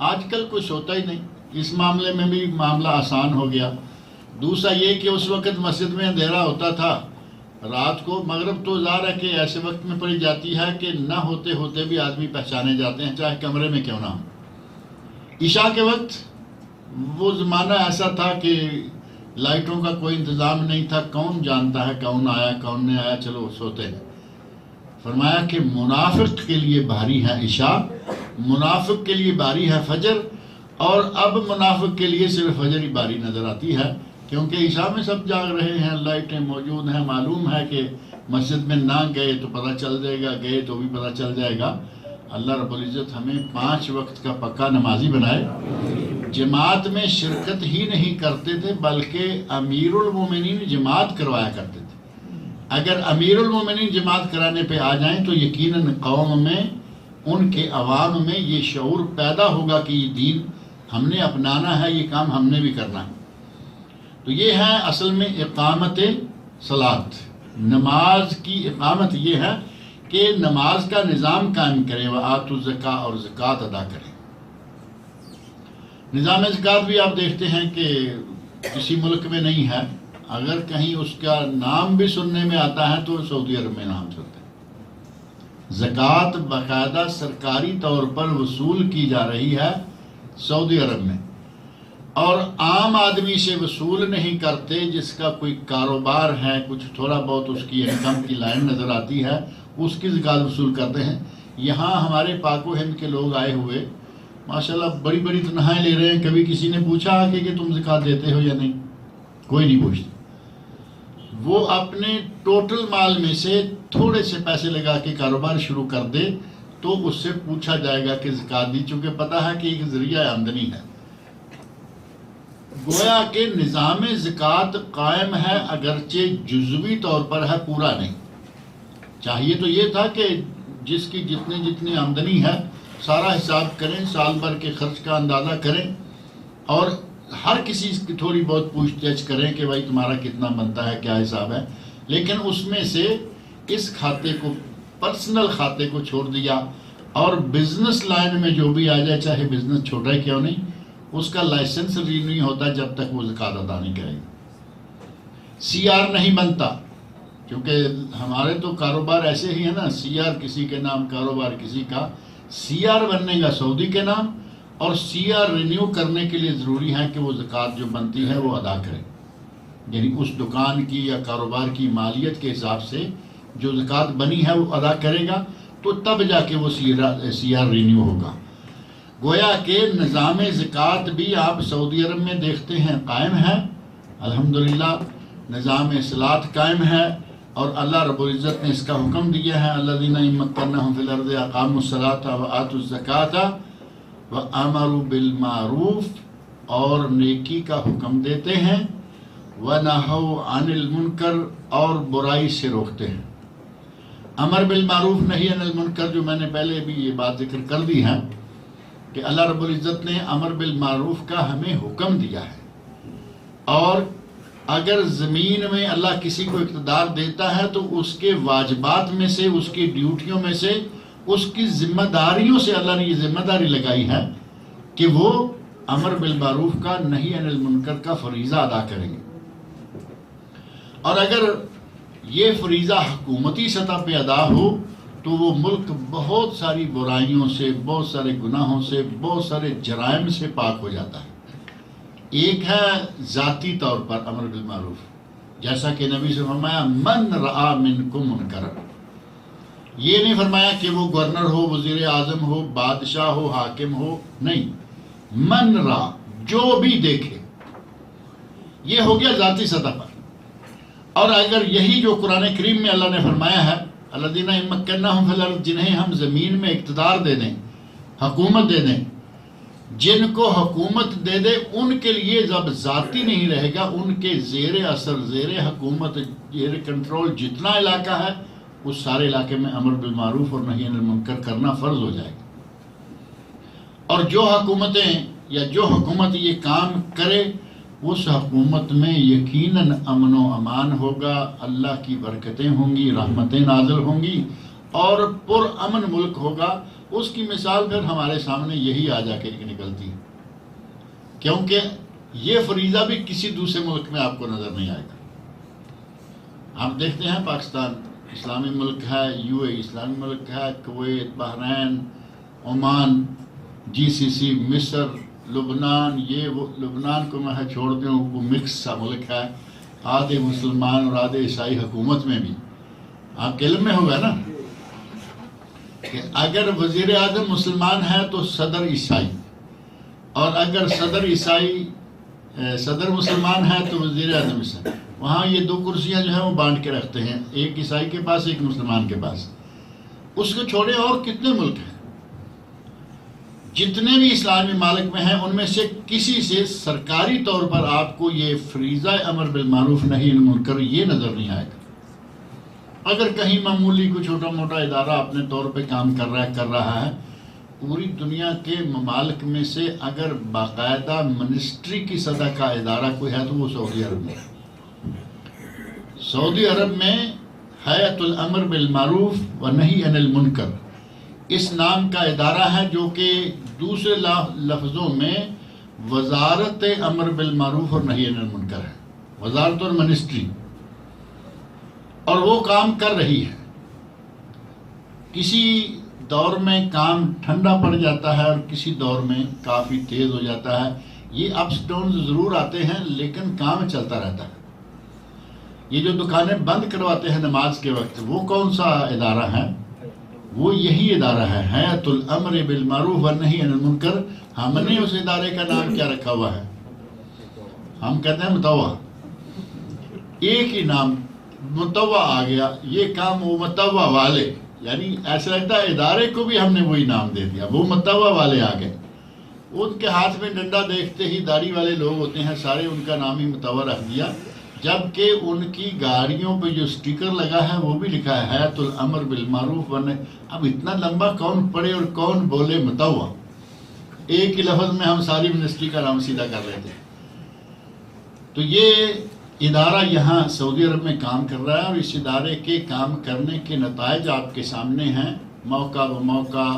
آج کل کوئی سوتا ہی نہیں، اس معاملے میں بھی معاملہ آسان ہو گیا۔ دوسرا یہ کہ اس وقت مسجد میں اندھیرا ہوتا تھا، رات کو مغرب تو ظاہر ہے کہ ایسے وقت میں پڑی جاتی ہے کہ نہ ہوتے ہوتے بھی آدمی پہچانے جاتے ہیں، چاہے کمرے میں کیوں نہ ہو۔ عشاء کے وقت وہ زمانہ ایسا تھا کہ لائٹوں کا کوئی انتظام نہیں تھا، کون جانتا ہے کون آیا کون نہیں آیا، چلو سوتے ہیں۔ فرمایا کہ منافق کے لیے بھاری ہے عشاء، منافق کے لیے بھاری ہے فجر، اور اب منافق کے لیے صرف فجر ہی باری نظر آتی ہے، کیونکہ عشاء میں سب جاگ رہے ہیں، لائٹیں موجود ہیں، معلوم ہے کہ مسجد میں نہ گئے تو پتہ چل جائے گا، گئے تو بھی پتہ چل جائے گا۔ اللہ رب العزت ہمیں 5 وقت کا پکا نمازی بنائے۔ جماعت میں شرکت ہی نہیں کرتے تھے، بلکہ امیر المومنین جماعت کروایا کرتے تھے۔ اگر امیر المومنین جماعت کرانے پہ آ جائیں تو یقیناً قوم میں، ان کے عوام میں یہ شعور پیدا ہوگا کہ یہ دین ہم نے اپنانا ہے، یہ کام ہم نے بھی کرنا ہے۔ تو یہ ہے اصل میں اقامت صلاۃ، نماز کی اقامت یہ ہے کہ نماز کا نظام قائم کریں، وآتوا الزکاۃ، اور زکوٰۃ ادا کریں۔ نظام زکوٰۃ بھی آپ دیکھتے ہیں کہ کسی ملک میں نہیں ہے، اگر کہیں اس کا نام بھی سننے میں آتا ہے تو سعودی عرب میں نام سنتے ہیں۔ زکوٰۃ باقاعدہ سرکاری طور پر وصول کی جا رہی ہے سعودی عرب میں، اور عام آدمی سے وصول نہیں کرتے، جس کا کوئی کاروبار ہے، کچھ تھوڑا بہت اس کی انکم کی لائن نظر آتی ہے، اس کی زکوٰۃ وصول کرتے ہیں۔ یہاں ہمارے پاک و ہند کے لوگ آئے ہوئے ماشاءاللہ بڑی بڑی تنخواہیں لے رہے ہیں، کبھی کسی نے پوچھا آ کے کہ تم زکوٰۃ دیتے ہو یا نہیں؟ کوئی نہیں پوچھتا۔ وہ اپنے ٹوٹل مال میں سے تھوڑے سے پیسے لگا کے کاروبار شروع کر دے تو اس سے پوچھا جائے گا کہ زکوٰۃ دی، چونکہ پتہ ہے کہ ایک ذریعہ آمدنی ہے۔ گویا کہ نظام زکوٰۃ قائم ہے، اگرچہ جزوی طور پر ہے، پورا نہیں۔ چاہیے تو یہ تھا کہ جس کی جتنی آمدنی ہے سارا حساب کریں، سال بھر کے خرچ کا اندازہ کریں، اور ہر کسی کی تھوڑی بہت پوچھ گچھ کریں کہ بھائی تمہارا کتنا بنتا ہے، کیا حساب ہے، لیکن اس میں سے اس کھاتے کو، پرسنل کھاتے کو چھوڑ دیا، اور بزنس لائن میں جو بھی آ جائے، چاہے بزنس چھوٹا ہی کیوں نہیں، اس کا لائسنس رینیو نہیں ہوتا جب تک وہ زکوٰۃ ادا نہیں کرے گا۔ سی آر نہیں بنتا، کیونکہ ہمارے تو کاروبار ایسے ہی ہے نا، سی آر کسی کے نام، کاروبار کسی کا، سی آر بننے گا سعودی کے نام، اور سی آر رینیو کرنے کے لیے ضروری ہے کہ وہ زکوٰۃ جو بنتی ہے وہ ادا کرے، یعنی اس دکان کی یا کاروبار کی مالیت کے حساب سے جو زکوٰۃ بنی ہے وہ ادا کرے گا، تو تب جا کے وہ سی آر رینیو ہوگا۔ گویا کہ نظام زکوٰۃ بھی آپ سعودی عرب میں دیکھتے ہیں قائم ہے، الحمدللہ نظام اصلاحات قائم ہے، اور اللہ رب العزت نے اس کا حکم دیا ہے، الذین ان مکناہم فی الارض اقاموا الصلاۃ وآتوا الزکاۃ وامروا بالمعروف، اور نیکی کا حکم دیتے ہیں وَنَهَوْا عَنِ الْمُنْكَرِ اور برائی سے روکتے ہیں۔ امر بالمعروف نہی عن المنکر جو میں نے پہلے بھی یہ بات ذکر کر دی ہے کہ اللہ رب العزت نے امر بالمعروف کا ہمیں حکم دیا ہے، اور اگر زمین میں اللہ کسی کو اقتدار دیتا ہے تو اس کے واجبات میں سے، اس کی ڈیوٹیوں میں سے، اس کی ذمہ داریوں سے اللہ نے یہ ذمہ داری لگائی ہے کہ وہ امر بالمعروف کا نہی عن المنکر کا فریضہ ادا کریں گے۔ اور اگر یہ فریضہ حکومتی سطح پہ ادا ہو تو وہ ملک بہت ساری برائیوں سے، بہت سارے گناہوں سے، بہت سارے جرائم سے پاک ہو جاتا ہے۔ ایک ہے ذاتی طور پر امر بالمعروف، جیسا کہ نبی سے فرمایا من رعا منکم منکرا، یہ نہیں فرمایا کہ وہ گورنر ہو، وزیر اعظم ہو، بادشاہ ہو، حاکم ہو، نہیں، من رعا جو بھی دیکھے، یہ ہو گیا ذاتی سطح پر۔ اور اگر یہی جو قرآن کریم میں اللہ نے فرمایا ہے الذین ان مکناہم فی الارض، جنہیں ہم زمین میں اقتدار دے دیں، حکومت دے دیں، جن کو حکومت دے دے ان کے لیے جب ذاتی نہیں رہے گا، ان کے زیر اثر، زیر حکومت، زیر کنٹرول جتنا علاقہ ہے اس سارے علاقے میں امر بالمعروف اور نہی عن المنکر کرنا فرض ہو جائے گا۔ اور جو حکومتیں یا جو حکومت یہ کام کرے اس حکومت میں یقیناً امن و امان ہوگا، اللہ کی برکتیں ہوں گی، رحمتیں نازل ہوں گی اور پر امن ملک ہوگا۔ اس کی مثال پھر ہمارے سامنے یہی آ جا کے نکلتی ہے، کیونکہ یہ فریضہ بھی کسی دوسرے ملک میں آپ کو نظر نہیں آئے گا۔ آپ دیکھتے ہیں پاکستان اسلامی ملک ہے، یو اے اسلامی ملک ہے، کویت، بحرین، عمان، جی سی سی، مصر، لبنان، یہ وہ لبنان کو میں چھوڑ دوں، وہ مکس سا ملک ہے، آدھے مسلمان اور آدھے عیسائی حکومت میں بھی۔ آپ کے علم میں ہوگا نا کہ اگر وزیر اعظم مسلمان ہے تو صدر عیسائی، اور اگر صدر مسلمان ہے تو وزیر اعظم عیسائی۔ وہاں یہ دو کرسیاں جو ہیں وہ بانٹ کے رکھتے ہیں، ایک عیسائی کے پاس، ایک مسلمان کے پاس۔ اس کو چھوڑے اور کتنے ملک ہیں، جتنے بھی اسلامی ممالک میں ہیں ان میں سے کسی سے سرکاری طور پر آپ کو یہ فریضہ امر بالمعروف نہی عن المنکر یہ نظر نہیں آئے گا۔ اگر کہیں معمولی کوئی چھوٹا موٹا ادارہ اپنے طور پہ کام کر رہا ہے، پوری دنیا کے ممالک میں سے اگر باقاعدہ منسٹری کی سطح کا ادارہ کوئی ہے تو وہ سعودی عرب میں۔ سعودی عرب میں ہیئۃ الامر بالمعروف و نہی عن المنکر اس نام کا ادارہ ہے، جو کہ دوسرے لفظوں میں وزارت امر بالمعروف اور نہی عن المنکر ہے، وزارت اور منسٹری، اور وہ کام کر رہی ہے۔ کسی دور میں کام ٹھنڈا پڑ جاتا ہے اور کسی دور میں کافی تیز ہو جاتا ہے، یہ اپس ڈاؤنز ضرور آتے ہیں لیکن کام چلتا رہتا ہے۔ یہ جو دکانیں بند کرواتے ہیں نماز کے وقت، وہ کون سا ادارہ ہے؟ وہ یہی ادارہ ہے، ہیئۃ الامر بالمعروف والنہی عن المنکر۔ ہم نے اس ادارے کا نام کیا رکھا ہوا ہے؟ ہم کہتے ہیں متوع، ایک ہی نام متوع آ گیا، یہ کام وہ متوع والے، یعنی ایسا لگتا ہے ادارے کو بھی ہم نے وہی نام دے دیا، وہ متوع والے آ گئے۔ ان کے ہاتھ میں ڈنڈا دیکھتے ہی داڑھی والے لوگ ہوتے ہیں سارے، ان کا نام ہی متوع رکھ دیا، جبکہ ان کی گاڑیوں پہ جو سٹیکر لگا ہے وہ بھی لکھا ہے ہیئۃ الامر بالمعروف والنہی۔ اب اتنا لمبا کون پڑھے اور کون بولے متوع؟ ایک ہی لفظ میں ہم ساری منسٹری کا نام سیدھا کر لیتے ہیں۔ تو یہ ادارہ یہاں سعودی عرب میں کام کر رہا ہے، اور اس ادارے کے کام کرنے کے نتائج آپ کے سامنے ہیں۔ موقع بموقع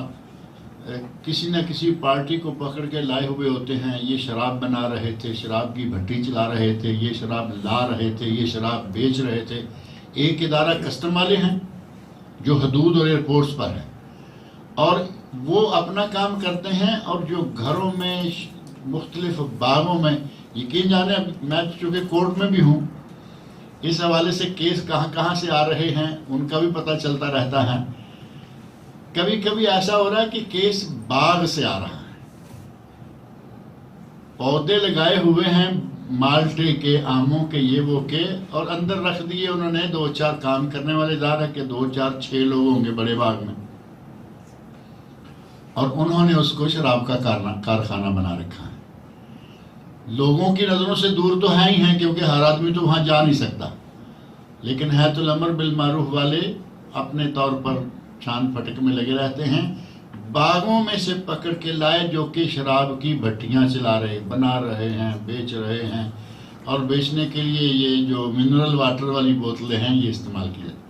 کسی نہ کسی پارٹی کو پکڑ کے لائے ہوئے ہوتے ہیں، یہ شراب بنا رہے تھے، شراب کی بھٹی چلا رہے تھے، یہ شراب لا رہے تھے، یہ شراب بیچ رہے تھے۔ ایک ادارہ کسٹم والے ہیں جو حدود اور ایئرپورٹس پر ہیں، اور وہ اپنا کام کرتے ہیں، اور جو گھروں میں مختلف باغوں میں، یقین جانے میں چونکہ کورٹ میں بھی ہوں، اس حوالے سے کیس کہاں کہاں سے آ رہے ہیں ان کا بھی پتہ چلتا رہتا ہے۔ کبھی کبھی ایسا ہو رہا ہے کہ کیس باغ سے آ رہا ہے، پودے لگائے ہوئے ہیں مالٹے کے، آموں کے، یہ وہ کے، اور اندر رکھ دیے انہوں نے 2-4 کام کرنے والے، ظاہر ہے کہ 2-4-6 لوگ ہوں گے بڑے باغ میں، اور انہوں نے اس کو شراب کا کارخانہ بنا رکھا ہے۔ لوگوں کی نظروں سے دور تو ہیں ہی ہیں، کیونکہ ہر آدمی تو وہاں جا نہیں سکتا، لیکن حیات الامر بالمعروف والے اپنے طور پر چھان پھٹک میں لگے رہتے ہیں۔ باغوں میں سے پکڑ کے لائے جو کہ شراب کی بھٹیاں چلا رہے، بنا رہے ہیں، بیچ رہے ہیں، اور بیچنے کے لیے یہ جو منرل واٹر والی بوتلیں ہیں یہ استعمال کی جاتی۔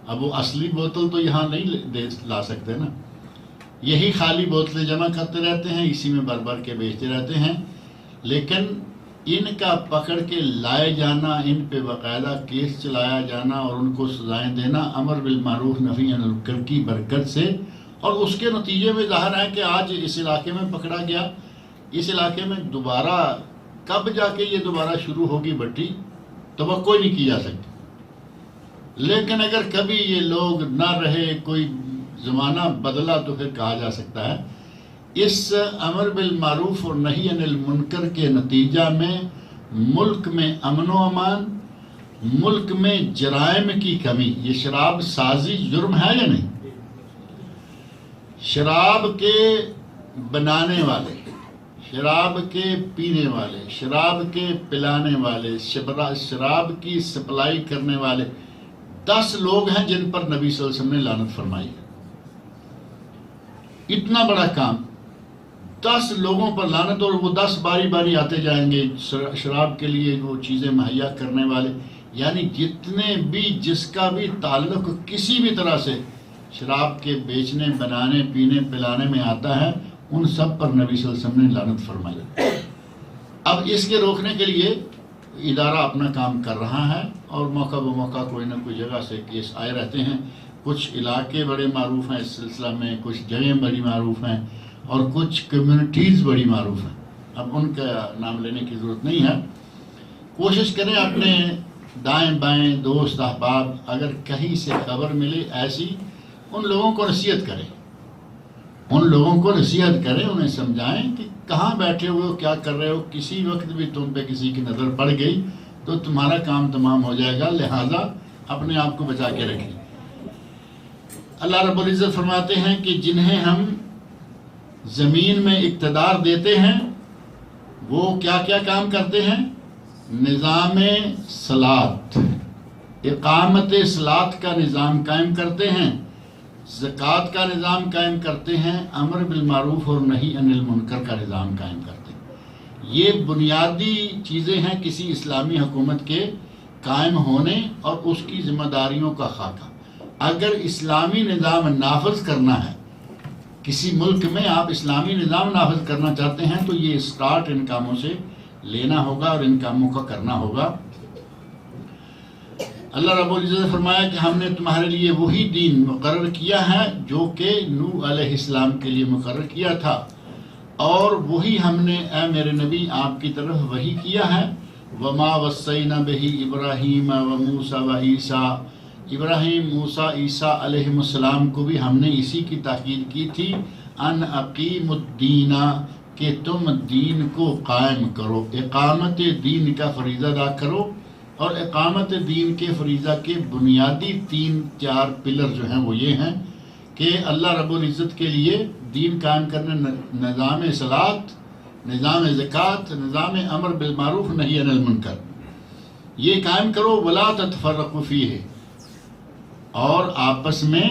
اب وہ اصلی بوتل تو یہاں نہیں لا سکتے نا، یہی خالی بوتلیں جمع کرتے رہتے ہیں، اسی میں بھر بھر کے بیچتے رہتے ہیں۔ لیکن ان کا پکڑ کے لائے جانا، ان پہ باقاعدہ کیس چلایا جانا اور ان کو سزائیں دینا امر بالمعروف نہی عن المنکر کی برکت سے، اور اس کے نتیجے میں ظاہر ہے کہ آج اس علاقے میں پکڑا گیا، اس علاقے میں دوبارہ کب جا کے یہ دوبارہ شروع ہوگی بھٹی توقع نہیں کی جا سکتی۔ لیکن اگر کبھی یہ لوگ نہ رہے، کوئی زمانہ بدلا، تو پھر کہا جا سکتا ہے اس امر بالمعروف اور نہی عن المنکر کے نتیجہ میں ملک میں امن و امان، ملک میں جرائم کی کمی۔ یہ شراب سازی جرم ہے یا نہیں؟ شراب کے بنانے والے، شراب کے پینے والے، شراب کے پلانے والے، شراب کی سپلائی کرنے والے 10 لوگ ہیں جن پر نبی صلی اللہ علیہ وسلم نے لعنت فرمائی ہے۔ اتنا بڑا کام، 10 لوگوں پر لعنت، اور وہ 10 باری باری آتے جائیں گے شراب کے لیے وہ چیزیں مہیا کرنے والے، یعنی جتنے بھی جس کا بھی تعلق کسی بھی طرح سے شراب کے بیچنے، بنانے، پینے، پلانے میں آتا ہے، ان سب پر نبی صلی اللہ علیہ وسلم نے لعنت فرمائی۔ اب اس کے روکنے کے لیے ادارہ اپنا کام کر رہا ہے، اور موقع بموقع کوئی نہ کوئی جگہ سے کیس آئے رہتے ہیں۔ کچھ علاقے بڑے معروف ہیں اس سلسلہ میں، کچھ جگہیں بڑی معروف ہیں، اور کچھ کمیونٹیز بڑی معروف ہیں۔ اب ان کا نام لینے کی ضرورت نہیں ہے۔ کوشش کریں اپنے دائیں بائیں دوست احباب اگر کہیں سے خبر ملے ایسی، ان لوگوں کو نصیحت کریں، ان لوگوں کو نصیحت کریں، انہیں سمجھائیں کہ کہاں بیٹھے ہوئے ہو، کیا کر رہے ہو، کسی وقت بھی تم پہ کسی کی نظر پڑ گئی تو تمہارا کام تمام ہو جائے گا، لہٰذا اپنے آپ کو بچا کے رکھیں۔ اللہ رب العزت فرماتے ہیں کہ جنہیں ہم زمین میں اقتدار دیتے ہیں وہ کیا کیا کام کرتے ہیں؟ نظام صلاۃ، اقامت صلاۃ کا نظام قائم کرتے ہیں، زکوٰۃ کا نظام قائم کرتے ہیں، امر بالمعروف اور نہی عن المنکر کا نظام قائم کرتے ہیں۔ یہ بنیادی چیزیں ہیں کسی اسلامی حکومت کے قائم ہونے اور اس کی ذمہ داریوں کا خاکہ۔ اگر اسلامی نظام نافذ کرنا ہے کسی ملک میں، آپ اسلامی نظام نافذ کرنا چاہتے ہیں تو یہ اسٹارٹ ان کاموں سے لینا ہوگا اور ان کاموں کا کرنا ہوگا۔ اللہ رب العزت نے فرمایا کہ ہم نے تمہارے لیے وہی دین مقرر کیا ہے جو کہ نوح علیہ السلام کے لیے مقرر کیا تھا، اور وہی ہم نے اے میرے نبی آپ کی طرف وحی کیا ہے۔ وما وصینا بہ ابراہیم و موسیٰ و عیسیٰ، ابراہیم، موسیٰ، عیسیٰ علیہ السلام کو بھی ہم نے اسی کی تاکید کی تھی، ان اقیم الدین، کہ تم دین کو قائم کرو، اقامت دین کا فریضہ ادا کرو۔ اور اقامت دین کے فریضہ کے بنیادی 3-4 پلر جو ہیں وہ یہ ہیں کہ اللہ رب العزت کے لیے دین قائم کرنے، نظام صلاۃ، نظام زکوٰۃ، نظام امر بالمعروف نہی عن المنکر، یہ قائم کرو۔ ولا تتفرقوا فیہ، اور آپس میں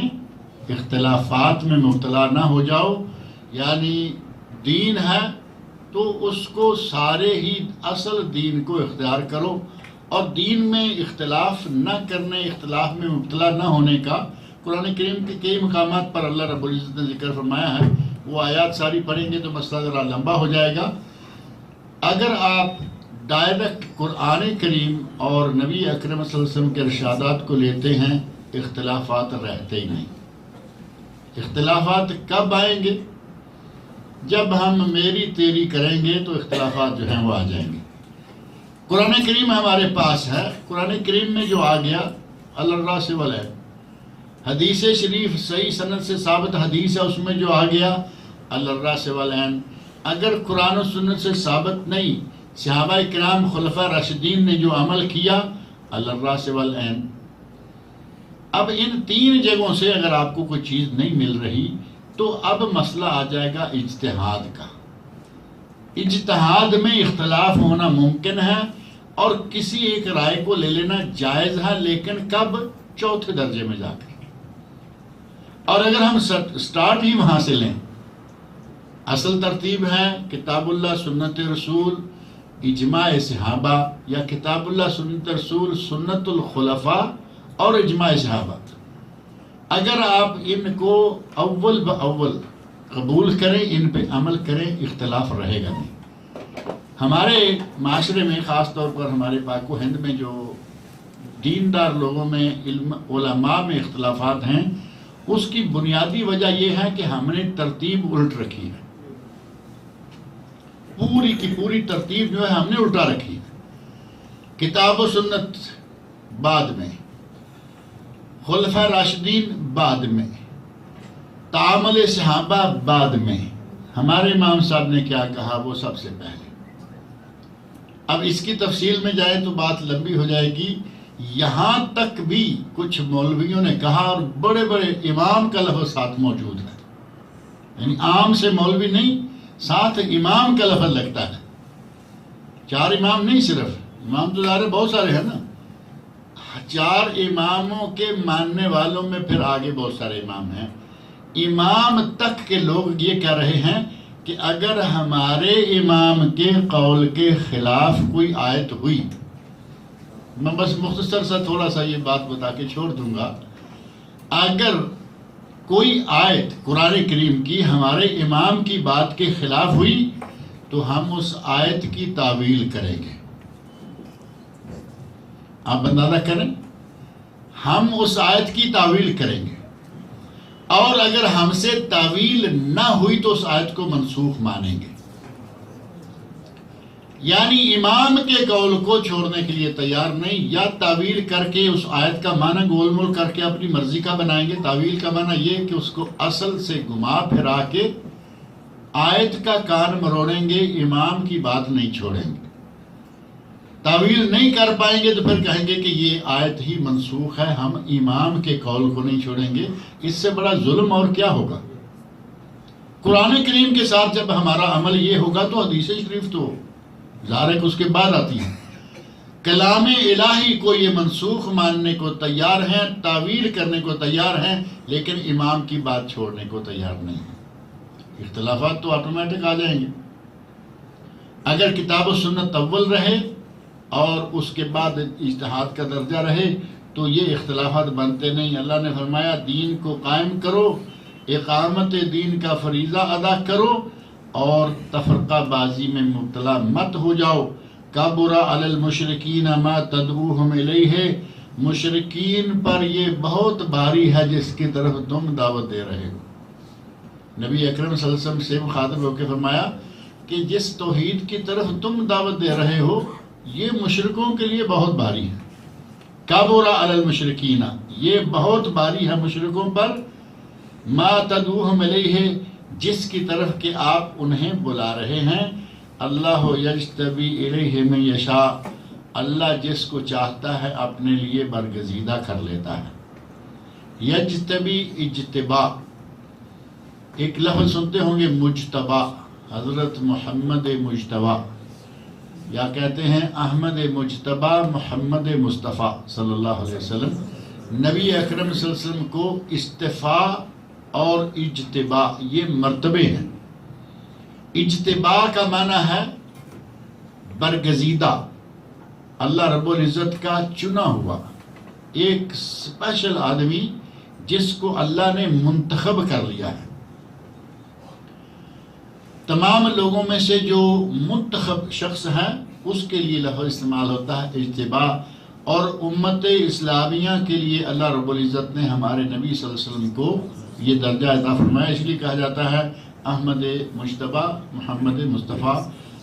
اختلافات میں مبتلا نہ ہو جاؤ، یعنی دین ہے تو اس کو سارے ہی اصل دین کو اختیار کرو، اور دین میں اختلاف نہ کرنے، اختلاف میں مبتلا نہ ہونے کا قرآن کریم کے کئی مقامات پر اللہ رب العزت نے ذکر فرمایا ہے۔ وہ آیات ساری پڑھیں گے تو مسئلہ ذرا لمبا ہو جائے گا۔ اگر آپ ڈائریکٹ قرآن کریم اور نبی اکرم صلی اللہ علیہ وسلم کے ارشادات کو لیتے ہیں، اختلافات رہتے ہی نہیں۔ اختلافات کب آئیں گے؟ جب ہم میری تیری کریں گے تو اختلافات جو ہیں وہ آ جائیں گے۔ قرآن کریم ہمارے پاس ہے، قرآن کریم میں جو آ گیا اللہ سے ولا ہے، حدیث شریف صحیح سند سے ثابت حدیث ہے، اس میں جو آ گیا اللہ سے ولا۔ اگر قرآن و سنت سے ثابت نہیں، صحابہ کرام خلفاء راشدین نے جو عمل کیا اللہ سے ولا۔ اب ان 3 جگہوں سے اگر آپ کو کوئی چیز نہیں مل رہی تو اب مسئلہ آ جائے گا اجتہاد کا۔ اجتہاد میں اختلاف ہونا ممکن ہے اور کسی ایک رائے کو لے لینا جائز ہے، لیکن کب؟ چوتھے درجے میں جا کر. اور اگر ہم سٹارٹ ہی وہاں سے لیں، اصل ترتیب ہے کتاب اللہ سنت رسول اجماع صحابہ، یا کتاب اللہ سنت رسول سنت الخلفاء اور اجماع صحابہ. اگر آپ ان کو اول باول قبول کریں، ان پہ عمل کریں، اختلاف رہے گا نہیں. ہمارے معاشرے میں خاص طور پر ہمارے پاک و ہند میں جو دیندار لوگوں میں علماء میں اختلافات ہیں، اس کی بنیادی وجہ یہ ہے کہ ہم نے ترتیب الٹ رکھی ہے. پوری کی پوری ترتیب جو ہے ہم نے الٹا رکھی ہے. کتاب و سنت بعد میں، خلفاء راشدین بعد میں، تعامل صحابہ بعد میں، ہمارے امام صاحب نے کیا کہا وہ سب سے پہلے. اب اس کی تفصیل میں جائے تو بات لمبی ہو جائے گی. یہاں تک بھی کچھ مولویوں نے کہا، اور بڑے بڑے امام کا لفظ ساتھ موجود ہے، یعنی عام سے مولوی نہیں، ساتھ امام کا لفظ لگتا ہے. 4 امام نہیں، صرف امام تو ظاہر بہت سارے ہیں نا. 4 اماموں کے ماننے والوں میں پھر آگے بہت سارے امام ہیں. امام تک کے لوگ یہ کہہ رہے ہیں کہ اگر ہمارے امام کے قول کے خلاف کوئی آیت ہوئی، میں بس مختصر سا تھوڑا سا یہ بات بتا کے چھوڑ دوں گا، اگر کوئی آیت قرآن کریم کی ہمارے امام کی بات کے خلاف ہوئی تو ہم اس آیت کی تعویل کریں گے. آپ اندازہ کریں، ہم اس آیت کی تعویل کریں گے، اور اگر ہم سے تعویل نہ ہوئی تو اس آیت کو منسوخ مانیں گے. یعنی امام کے قول کو چھوڑنے کے لیے تیار نہیں، یا تعویل کر کے اس آیت کا معنی گول مول کر کے اپنی مرضی کا بنائیں گے. تعویل کا معنی یہ کہ اس کو اصل سے گھما پھرا کے آیت کا کان مروڑیں گے، امام کی بات نہیں چھوڑیں گے. تعویل نہیں کر پائیں گے تو پھر کہیں گے کہ یہ آیت ہی منسوخ ہے، ہم امام کے قول کو نہیں چھوڑیں گے. اس سے بڑا ظلم اور کیا ہوگا؟ قرآن کریم کے ساتھ جب ہمارا عمل یہ ہوگا تو حدیث شریف تو ظاہر اس کے بعد آتی ہیں. کلام الہی کو یہ منسوخ ماننے کو تیار ہیں، تعویل کرنے کو تیار ہیں، لیکن امام کی بات چھوڑنے کو تیار نہیں ہیں. اختلافات تو آٹومیٹک آ جائیں گے. اگر کتاب و سنت اول رہے اور اس کے بعد اجتہاد کا درجہ رہے تو یہ اختلافات بنتے نہیں. اللہ نے فرمایا دین کو قائم کرو، اقامت دین کا فریضہ ادا کرو، اور تفرقہ بازی میں مبتلا مت ہو جاؤ. کبر علی المشرکین ما تدعوہم الیہ، مشرکین پر یہ بہت بھاری ہے جس کی طرف تم دعوت دے رہے ہو. نبی اکرم صلی اللہ علیہ وسلم سے مخاطب ہو کے فرمایا کہ جس توحید کی طرف تم دعوت دے رہے ہو یہ مشرکوں کے لیے بہت بھاری ہے. کبر علی المشرکین، یہ بہت بھاری ہے مشرکوں پر. ما تدعوہم الیہ، جس کی طرف کہ آپ انہیں بلا رہے ہیں. اللہ یجتبی الیہ من یشاء، اللہ جس کو چاہتا ہے اپنے لیے برگزیدہ کر لیتا ہے. یجتبی اجتباء، ایک لفظ سنتے ہوں گے مجتبی، حضرت محمد مجتبی، یا کہتے ہیں احمد مجتبی محمد مصطفیٰ صلی اللہ علیہ وسلم. نبی اکرم صلی اللہ علیہ وسلم کو استفاء اور اجتباء یہ مرتبے ہیں. اجتباء کا معنی ہے برگزیدہ، اللہ رب العزت کا چنا ہوا ایک اسپیشل آدمی جس کو اللہ نے منتخب کر لیا ہے. تمام لوگوں میں سے جو منتخب شخص ہے اس کے لیے لفظ استعمال ہوتا ہے اجتباء. اور امت اسلامیہ کے لیے اللہ رب العزت نے ہمارے نبی صلی اللہ علیہ وسلم کو یہ درجہ عطا فرمایا. اس لیے کہا جاتا ہے احمد مجتبی محمد مصطفیٰ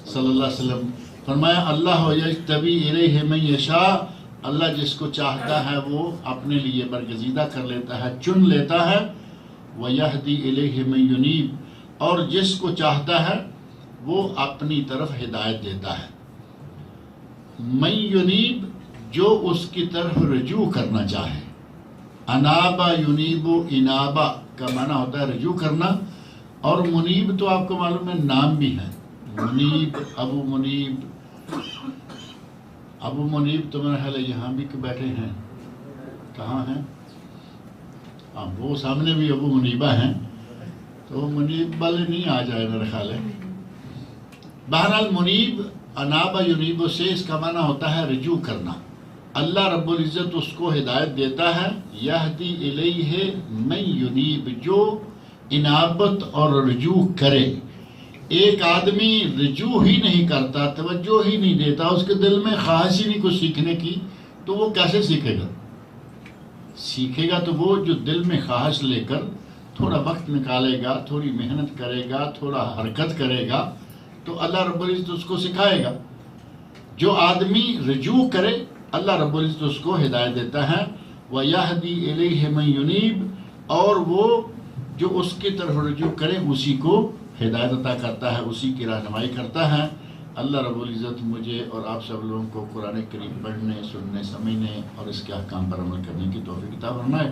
صلی اللہ علیہ وسلم. فرمایا اللہ یجتبی الیہ من یشاء، اللہ جس کو چاہتا ہے وہ اپنے لیے برگزیدہ کر لیتا ہے، چن لیتا ہے. ویہدی الیہ من ینیب، اور جس کو چاہتا ہے وہ اپنی طرف ہدایت دیتا ہے. من ینیب، جو اس کی طرف رجوع کرنا چاہے. انابا ینیب، انابا کا معنی ہوتا ہے رجوع کرنا، اور منیب تو آپ کو معلوم ہے نام بھی ہے، منیب، ابو منیب تو میرا خیال ہے یہاں بھی بیٹھے ہیں، کہاں ہیں؟ وہ سامنے بھی ابو منیبہ ہیں، تو منیب والے نہیں آ جائے میرا خیال ہے۔ بہرحال منیب انابا ینیب سے اس کا معنی ہوتا ہے رجوع کرنا۔ اللہ رب العزت اس کو ہدایت دیتا ہے، یہدی الیہ من ینیب، جو انابت اور رجوع کرے۔ ایک آدمی رجوع ہی نہیں کرتا، توجہ ہی نہیں دیتا، اس کے دل میں خواہش ہی نہیں کچھ سیکھنے کی، تو وہ کیسے سیکھے گا؟ سیکھے گا تو وہ جو دل میں خواہش لے کر تھوڑا وقت نکالے گا، تھوڑی محنت کرے گا، تھوڑا حرکت کرے گا، تو اللہ رب العزت اس کو سکھائے گا۔ جو آدمی رجوع کرے اللہ رب العزت اس کو ہدایت دیتا ہے، وَيَهْدِي إِلَيْهِ مَن يُنِيبُ، اور وہ جو اس کی طرف رجوع کرے اسی کو ہدایت عطا کرتا ہے، اسی کی رہنمائی کرتا ہے۔ اللہ رب العزت مجھے اور آپ سب لوگوں کو قرآن کریم پڑھنے، سننے، سمجھنے اور اس کے احکام پر عمل کرنے کی توفیق عطا فرمائے۔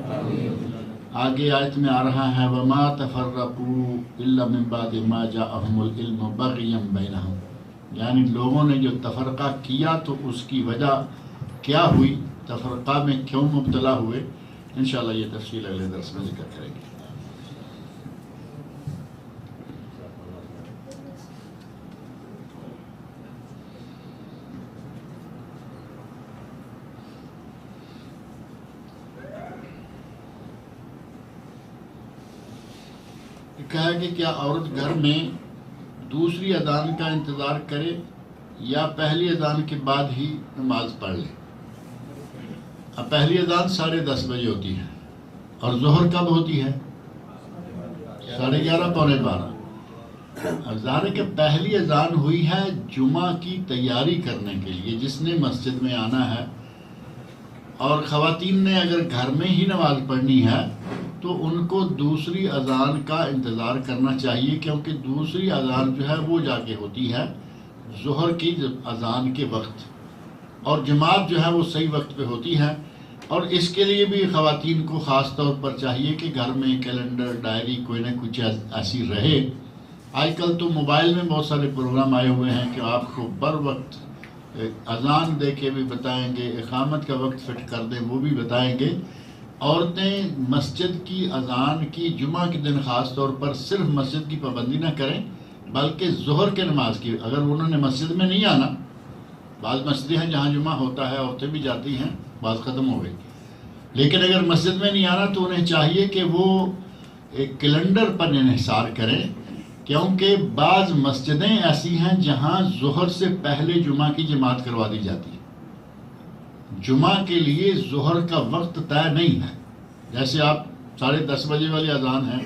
آگے آیت میں آ رہا ہے وَمَا تَفَرَّقُوا إِلَّا مِن بَعْدِ مَا جَاءَهُمُ الْعِلْمُ بَغْيًا بَيْنَهُمْ، یعنی لوگوں نے جو تفرقہ کیا تو اس کی وجہ کیا ہوئی، تفرقہ میں کیوں مبتلا ہوئے، انشاءاللہ یہ تفصیل اگلے درس میں ذکر کریں گے۔ کہا کہ کیا عورت گھر میں دوسری اذان کا انتظار کرے یا پہلی اذان کے بعد ہی نماز پڑھ لے؟ اب پہلی اذان 10:30 بجے ہوتی ہے اور ظہر کب ہوتی ہے؟ 11:30 پونے 12۔ اب ظاہر ہے کہ پہلی اذان ہوئی ہے جمعہ کی تیاری کرنے کے لیے، جس نے مسجد میں آنا ہے، اور خواتین نے اگر گھر میں ہی نماز پڑھنی ہے تو ان کو دوسری اذان کا انتظار کرنا چاہیے، کیونکہ دوسری اذان جو ہے وہ جا کے ہوتی ہے ظہر کی اذان کے وقت، اور جماعت جو ہے وہ صحیح وقت پہ ہوتی ہے۔ اور اس کے لیے بھی خواتین کو خاص طور پر چاہیے کہ گھر میں کیلنڈر، ڈائری کوئی نہ کچھ ایسی رہے۔ آج کل تو موبائل میں بہت سارے پروگرام آئے ہوئے ہیں کہ آپ کو بر وقت اذان دے کے بھی بتائیں گے، اقامت کا وقت فٹ کر دیں وہ بھی بتائیں گے۔ عورتیں مسجد کی اذان کی جمعہ کے دن خاص طور پر صرف مسجد کی پابندی نہ کریں، بلکہ ظہر کے نماز کی، اگر انہوں نے مسجد میں نہیں آنا، بعض مسجدیں ہیں جہاں جمعہ ہوتا ہے عورتیں بھی جاتی ہیں، بعض ختم ہو گئی، لیکن اگر مسجد میں نہیں آنا تو انہیں چاہیے کہ وہ ایک کیلنڈر پر انحصار کریں، کیونکہ بعض مسجدیں ایسی ہیں جہاں ظہر سے پہلے جمعہ کی جماعت کروا دی جاتی ہے۔ جمعہ کے لیے ظہر کا وقت طے نہیں ہے، جیسے آپ 10:30 بجے والی اذان ہے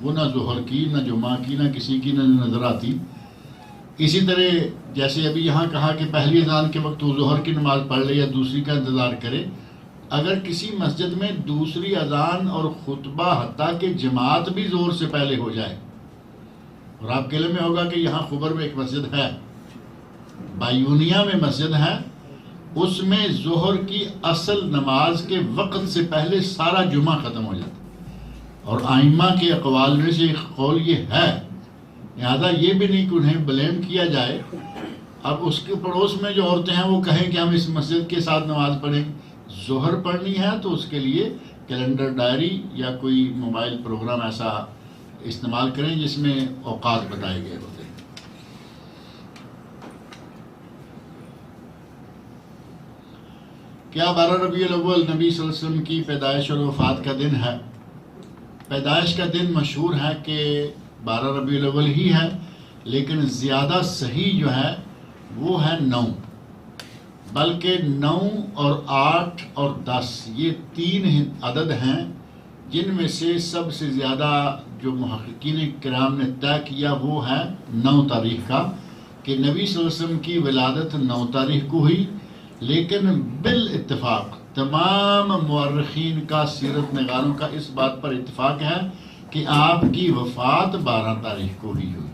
وہ نہ ظہر کی، نہ جمعہ کی، نہ کسی کی نظر آتی۔ اسی طرح جیسے ابھی یہاں کہا کہ پہلی اذان کے وقت وہ ظہر کی نماز پڑھ لے یا دوسری کا انتظار کرے، اگر کسی مسجد میں دوسری اذان اور خطبہ حتیٰ کہ جماعت بھی ظہر سے پہلے ہو جائے، اور آپ کے علم میں ہوگا کہ یہاں خبر میں ایک مسجد ہے، بایونیا میں مسجد ہے، اس میں ظہر کی اصل نماز کے وقت سے پہلے سارا جمعہ ختم ہو جاتا ہے، اور ائمہ کے اقوال میں سے ایک قول یہ ہے، لہذا یہ بھی نہیں کہ انہیں بلیم کیا جائے۔ اب اس کے پڑوس میں جو عورتیں ہیں وہ کہیں کہ ہم اس مسجد کے ساتھ نماز پڑھیں، ظہر پڑھنی ہے تو اس کے لیے کیلنڈر، ڈائری یا کوئی موبائل پروگرام ایسا استعمال کریں جس میں اوقات بتائے گئے ہوتے ہیں۔ کیا 12 ربیع الاول نبی صلی اللہ علیہ وسلم کی پیدائش اور وفات کا دن ہے؟ پیدائش کا دن مشہور ہے کہ 12 ربیع الاول ہی ہے، لیکن زیادہ صحیح جو ہے وہ ہے 9، بلکہ 9 اور 8 اور 10 یہ 3 عدد ہیں جن میں سے سب سے زیادہ جو محققین کرام نے طے کیا وہ ہے 9 تاریخ کا، کہ نبی صلی اللہ علیہ وسلم کی ولادت 9 تاریخ کو ہوئی، لیکن بالاتفاق تمام مورخین کا، سیرت نگاروں کا اس بات پر اتفاق ہے کہ آپ کی وفات 12 تاریخ کو ہی ہوئی۔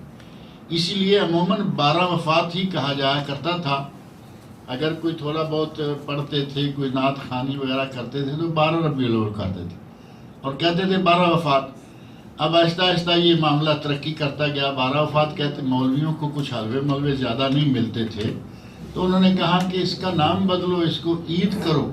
اسی لیے عموماً 12 وفات ہی کہا جایا کرتا تھا۔ اگر کوئی تھوڑا بہت پڑھتے تھے، کوئی نعت خوانی وغیرہ کرتے تھے تو 12 ربیع الاول کرتے تھے اور کہتے تھے 12 وفات۔ اب آہستہ آہستہ یہ معاملہ ترقی کرتا گیا. 12 وفات کہتے مولویوں کو کچھ حلوے ملوے زیادہ نہیں ملتے تھے، تو انہوں نے کہا کہ اس کا نام بدلو، اس کو عید کرو.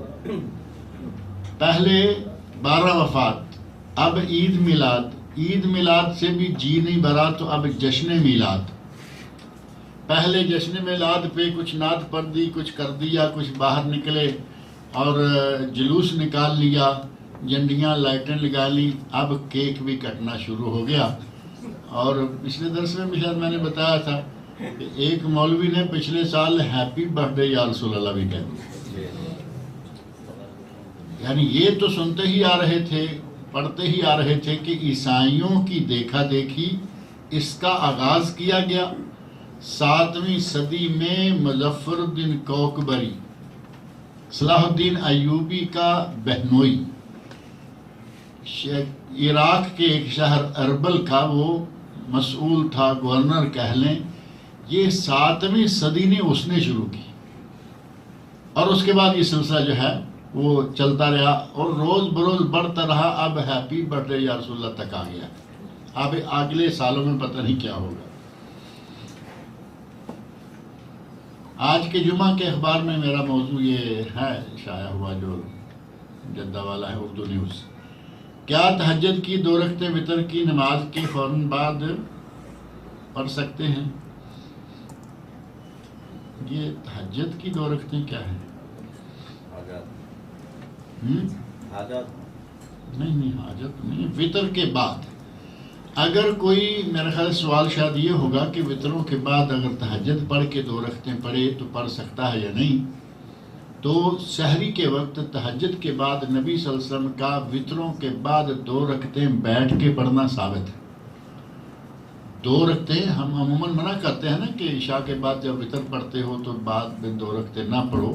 پہلے 12 وفات، اب عید میلاد. عید میلاد سے بھی جی نہیں بھرا تو اب جشن میلاد. پہلے جشن میلاد پہ کچھ نعت پڑھ دی، کچھ کر دیا، کچھ باہر نکلے اور جلوس نکال لیا، جھنڈیاں لائٹیں لگا لی. اب کیک بھی کٹنا شروع ہو گیا. اور پچھلے درس میں بھی شاید میں نے بتایا تھا کہ ایک مولوی نے پچھلے سال ہیپی برتھ ڈے یا رسول اللہ بھی کہہ دیا. یعنی یہ تو سنتے ہی آ رہے تھے، پڑھتے ہی آ رہے تھے کہ عیسائیوں کی دیکھا دیکھی اس کا آغاز کیا گیا. 7ویں صدی میں مظفر الدین کوکبری، صلاح الدین ایوبی کا بہنوئی، عراق کے ایک شہر اربل کا وہ مسئول تھا، گورنر کہہ لیں. یہ 7ویں صدی نے اس نے شروع کی، اور اس کے بعد یہ سلسلہ جو ہے وہ چلتا رہا اور روز بروز بڑھتا رہا. اب ہیپی برتھ ڈے یا رسول اللہ تک آ گیا. اب اگلے سالوں میں پتہ نہیں کیا ہوگا. آج کے جمعہ کے اخبار میں میرا موضوع یہ ہے شائع ہوا جو جدہ والا ہے، اردو نیوز. کیا تہجد کی 2 رکعتیں وتر کی نماز کے فوراً بعد پڑھ سکتے ہیں؟ یہ تہجد کی 2 رکعتیں کیا ہیں؟ نہیں حاجت نہیں، وتر کے بعد. اگر کوئی، میرا خیال سوال شاید یہ ہوگا کہ وتروں کے بعد اگر تہجد پڑھ کے 2 رکعتیں پڑھے تو پڑھ سکتا ہے یا نہیں. تو سحری کے وقت تہجد کے بعد نبی صلی اللہ علیہ وسلم کا وتروں کے بعد 2 رکعتیں بیٹھ کے پڑھنا ثابت ہے. 2 رکعتیں ہم عموماً منع کرتے ہیں نا کہ عشاء کے بعد جب وتر پڑھتے ہو تو بعد میں 2 رکعتیں نہ پڑھو،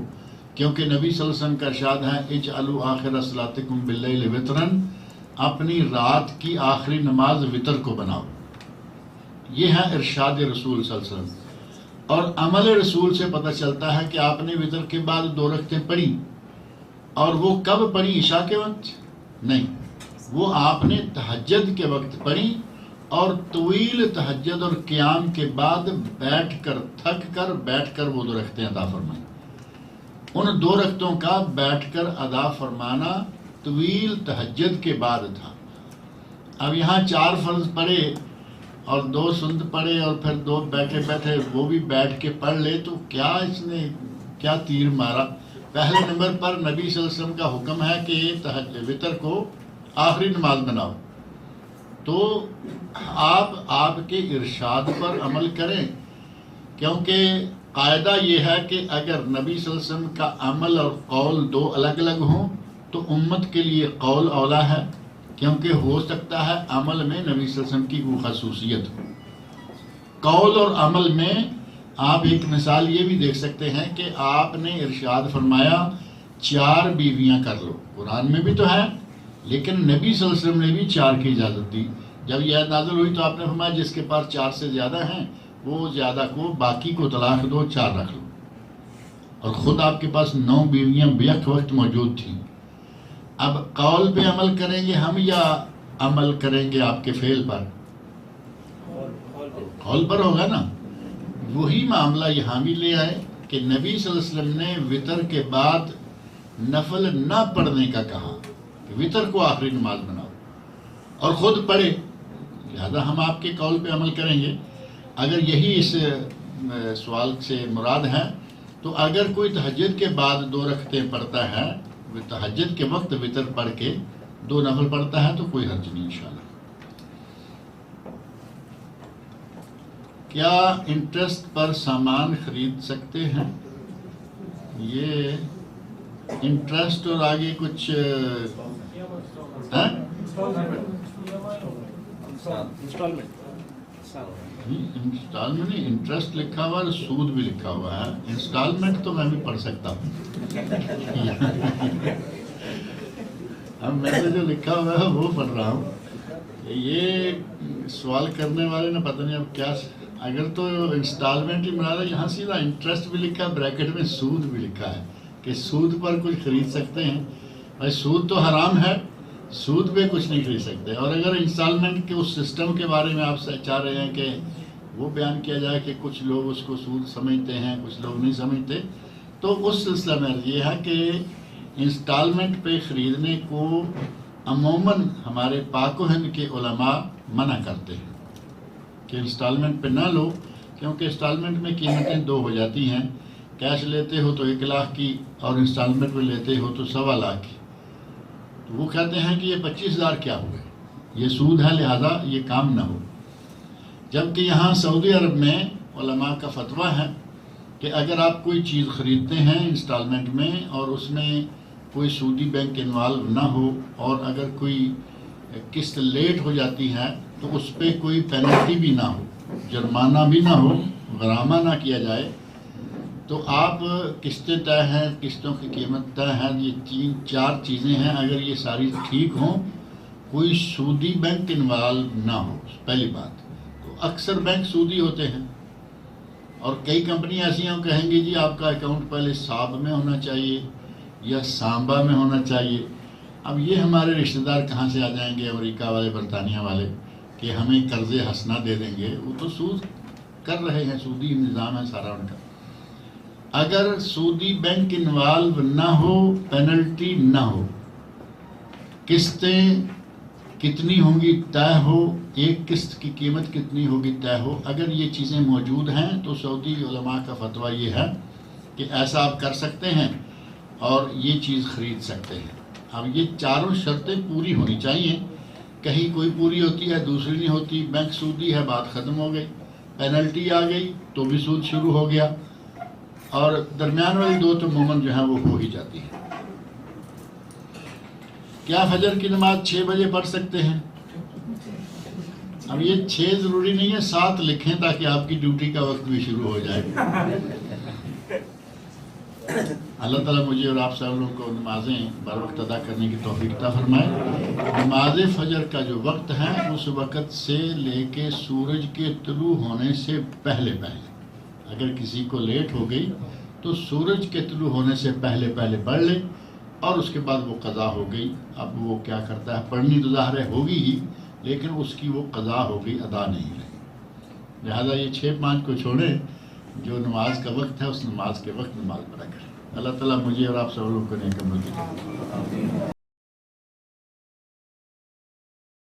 کیونکہ نبی صلی اللہ علیہ وسلم کا ارشاد ہے اجعلوا آخر صلاتکم باللیل وطرن، اپنی رات کی آخری نماز وتر کو بناؤ. یہ ہے ارشاد رسول صلی اللہ علیہ وسلم. اور عمل رسول سے پتہ چلتا ہے کہ آپ نے وتر کے بعد 2 رکعتیں پڑھی. اور وہ کب پڑھی؟ عشاء کے وقت نہیں، وہ آپ نے تہجد کے وقت پڑھی. اور طویل تہجد اور قیام کے بعد بیٹھ کر، تھک کر بیٹھ کر وہ 2 رکعتیں ادا فرمائیں. ان 2 رکعتوں کا بیٹھ کر ادا فرمانا طویل تہجد کے بعد تھا. اب یہاں 4 فرض پڑھے اور 2 سنت پڑھے اور پھر 2 بیٹھے بیٹھے وہ بھی بیٹھ کے پڑھ لے تو کیا اس نے کیا تیر مارا. پہلے نمبر پر نبی صلی اللہ علیہ وسلم کا حکم ہے کہ وتر کو آخری نماز بناؤ. تو آپ کے ارشاد پر عمل کریں، کیونکہ قاعدہ یہ ہے کہ اگر نبی صلی اللہ علیہ وسلم کا عمل اور قول 2 الگ الگ ہوں تو امت کے لیے قول اولا ہے، کیونکہ ہو سکتا ہے عمل میں نبی صلی اللہ علیہ وسلم کی وہ خصوصیت ہو. قول اور عمل میں آپ ایک مثال یہ بھی دیکھ سکتے ہیں کہ آپ نے ارشاد فرمایا 4 بیویاں کر لو. قرآن میں بھی تو ہے، لیکن نبی صلی اللہ علیہ وسلم نے بھی 4 کی اجازت دی. جب یہ آیت نازل ہوئی تو آپ نے فرمایا جس کے پاس 4 سے زیادہ ہیں وہ زیادہ کو، باقی کو طلاق دو، 4 رکھ لو. اور خود آپ کے پاس 9 بیویاں بیک وقت موجود تھیں. اب قول پہ عمل کریں گے ہم یا عمل کریں گے آپ کے فعل پر؟ قول پر ہوگا نا. وہی معاملہ یہاں بھی لے آئے کہ نبی صلی اللہ علیہ وسلم نے وتر کے بعد نفل نہ پڑھنے کا کہا کہ وتر کو آخری نماز بناؤ، اور خود پڑھے. لہذا ہم آپ کے قول پہ عمل کریں گے. اگر یہی اس سوال سے مراد ہے تو اگر کوئی تہجد کے بعد 2 رکعتیں پڑھتا ہے، تہجد کے وقت وتر پڑھ کے 2 نفل پڑھتا ہے تو کوئی حرج نہیں انشاءاللہ. کیا انٹرسٹ پر سامان خرید سکتے ہیں؟ یہ انٹرسٹ اور آگے کچھ انسٹالمنٹ نہیں، انٹرسٹ لکھا ہوا ہے، سود بھی لکھا ہوا ہے. انسٹالمنٹ تو میں بھی پڑھ سکتا ہوں. اب میں نے جو لکھا ہوا ہے وہ پڑھ رہا ہوں. یہ سوال کرنے والے نے پتہ نہیں اب کیا، اگر تو انسٹالمنٹ ہی مراد ہے، یہاں سیدھا انٹرسٹ بھی لکھا ہے، بریکٹ میں سود بھی لکھا ہے کہ سود پر کچھ خرید سکتے ہیں. بھائی سود تو حرام ہے، سود پہ کچھ نہیں خرید سکتے. اور اگر انسٹالمنٹ کے اس سسٹم کے بارے میں آپ سے چاہ رہے ہیں کہ وہ بیان کیا جائے کہ کچھ لوگ اس کو سود سمجھتے ہیں کچھ لوگ نہیں سمجھتے، تو اس سلسلہ میں یہ ہے کہ انسٹالمنٹ پہ خریدنے کو عموماً ہمارے پاک و ہند کے علماء منع کرتے ہیں کہ انسٹالمنٹ پہ نہ لو، کیونکہ انسٹالمنٹ میں قیمتیں دو ہو جاتی ہیں. کیش لیتے ہو تو 1 لاکھ کی اور انسٹالمنٹ میں لیتے ہو تو 1.25 لاکھ کی. تو وہ کہتے ہیں کہ یہ 25,000 کیا ہوئے، یہ سود ہے، لہذا یہ کام نہ ہو. جبکہ یہاں سعودی عرب میں علماء کا فتویٰ ہے کہ اگر آپ کوئی چیز خریدتے ہیں انسٹالمنٹ میں اور اس میں کوئی سودی بینک انوالو نہ ہو، اور اگر کوئی قسط لیٹ ہو جاتی ہے تو اس پہ کوئی پینلٹی بھی نہ ہو، جرمانہ بھی نہ ہو، غرامہ نہ کیا جائے، تو آپ قسطیں طے ہیں، قسطوں کی قیمت طے ہے، یہ 3-4 چیزیں ہیں. اگر یہ ساری ٹھیک ہوں، کوئی سودی بینک انوالو نہ ہو، پہلی بات. تو اکثر بینک سودی ہوتے ہیں، اور کئی کمپنی ایسی ہیں کہیں گی جی آپ کا اکاؤنٹ پہلے ساب میں ہونا چاہیے یا سامبا میں ہونا چاہیے. اب یہ ہمارے رشتہ دار کہاں سے آ جائیں گے، امریکہ والے، برطانیہ والے، کہ ہمیں قرض حسنہ دے دیں گے. وہ تو سود کر رہے ہیں، سودی نظام ہے سارا ان کا. اگر سودی بینک انوالو نہ ہو، پینلٹی نہ ہو، قسطیں کتنی ہوں گی طے ہو، ایک قسط کی قیمت کتنی ہوگی طے ہو، اگر یہ چیزیں موجود ہیں تو سعودی علماء کا فتویٰ یہ ہے کہ ایسا آپ کر سکتے ہیں اور یہ چیز خرید سکتے ہیں. اب یہ چاروں شرطیں پوری ہونی چاہیے. کہیں کوئی پوری ہوتی ہے دوسری نہیں ہوتی، بینک سودی ہے بات ختم ہو گئی، پینلٹی آ گئی تو بھی سود شروع ہو گیا، اور درمیان والی دو تو عموماً جو ہے وہ ہو ہی جاتی ہے. کیا فجر کی نماز 6 بجے پڑھ سکتے ہیں؟ اب یہ 6 ضروری نہیں ہے، 7 لکھیں تاکہ آپ کی ڈیوٹی کا وقت بھی شروع ہو جائے. اللہ تعالیٰ مجھے اور آپ سب لوگوں کو نمازیں بر وقت ادا کرنے کی توفیق عطا فرمائے. نماز فجر کا جو وقت ہے اس وقت سے لے کے سورج کے طلوع ہونے سے پہلے اگر کسی کو لیٹ ہو گئی تو سورج کے طلوع ہونے سے پہلے پڑھ لے، اور اس کے بعد وہ قضا ہو گئی. اب وہ کیا کرتا ہے، پڑھنی تو ظاہر ہے ہوگی ہی، لیکن اس کی وہ قضا ہو گئی، ادا نہیں رہی. لہذا یہ 6-5 کو چھوڑیں، جو نماز کا وقت ہے اس نماز کے وقت نماز پڑھا کریں. اللہ تعالیٰ مجھے اور آپ سب لوگوں کو نیک عمل کی توفیق عطا فرمائے.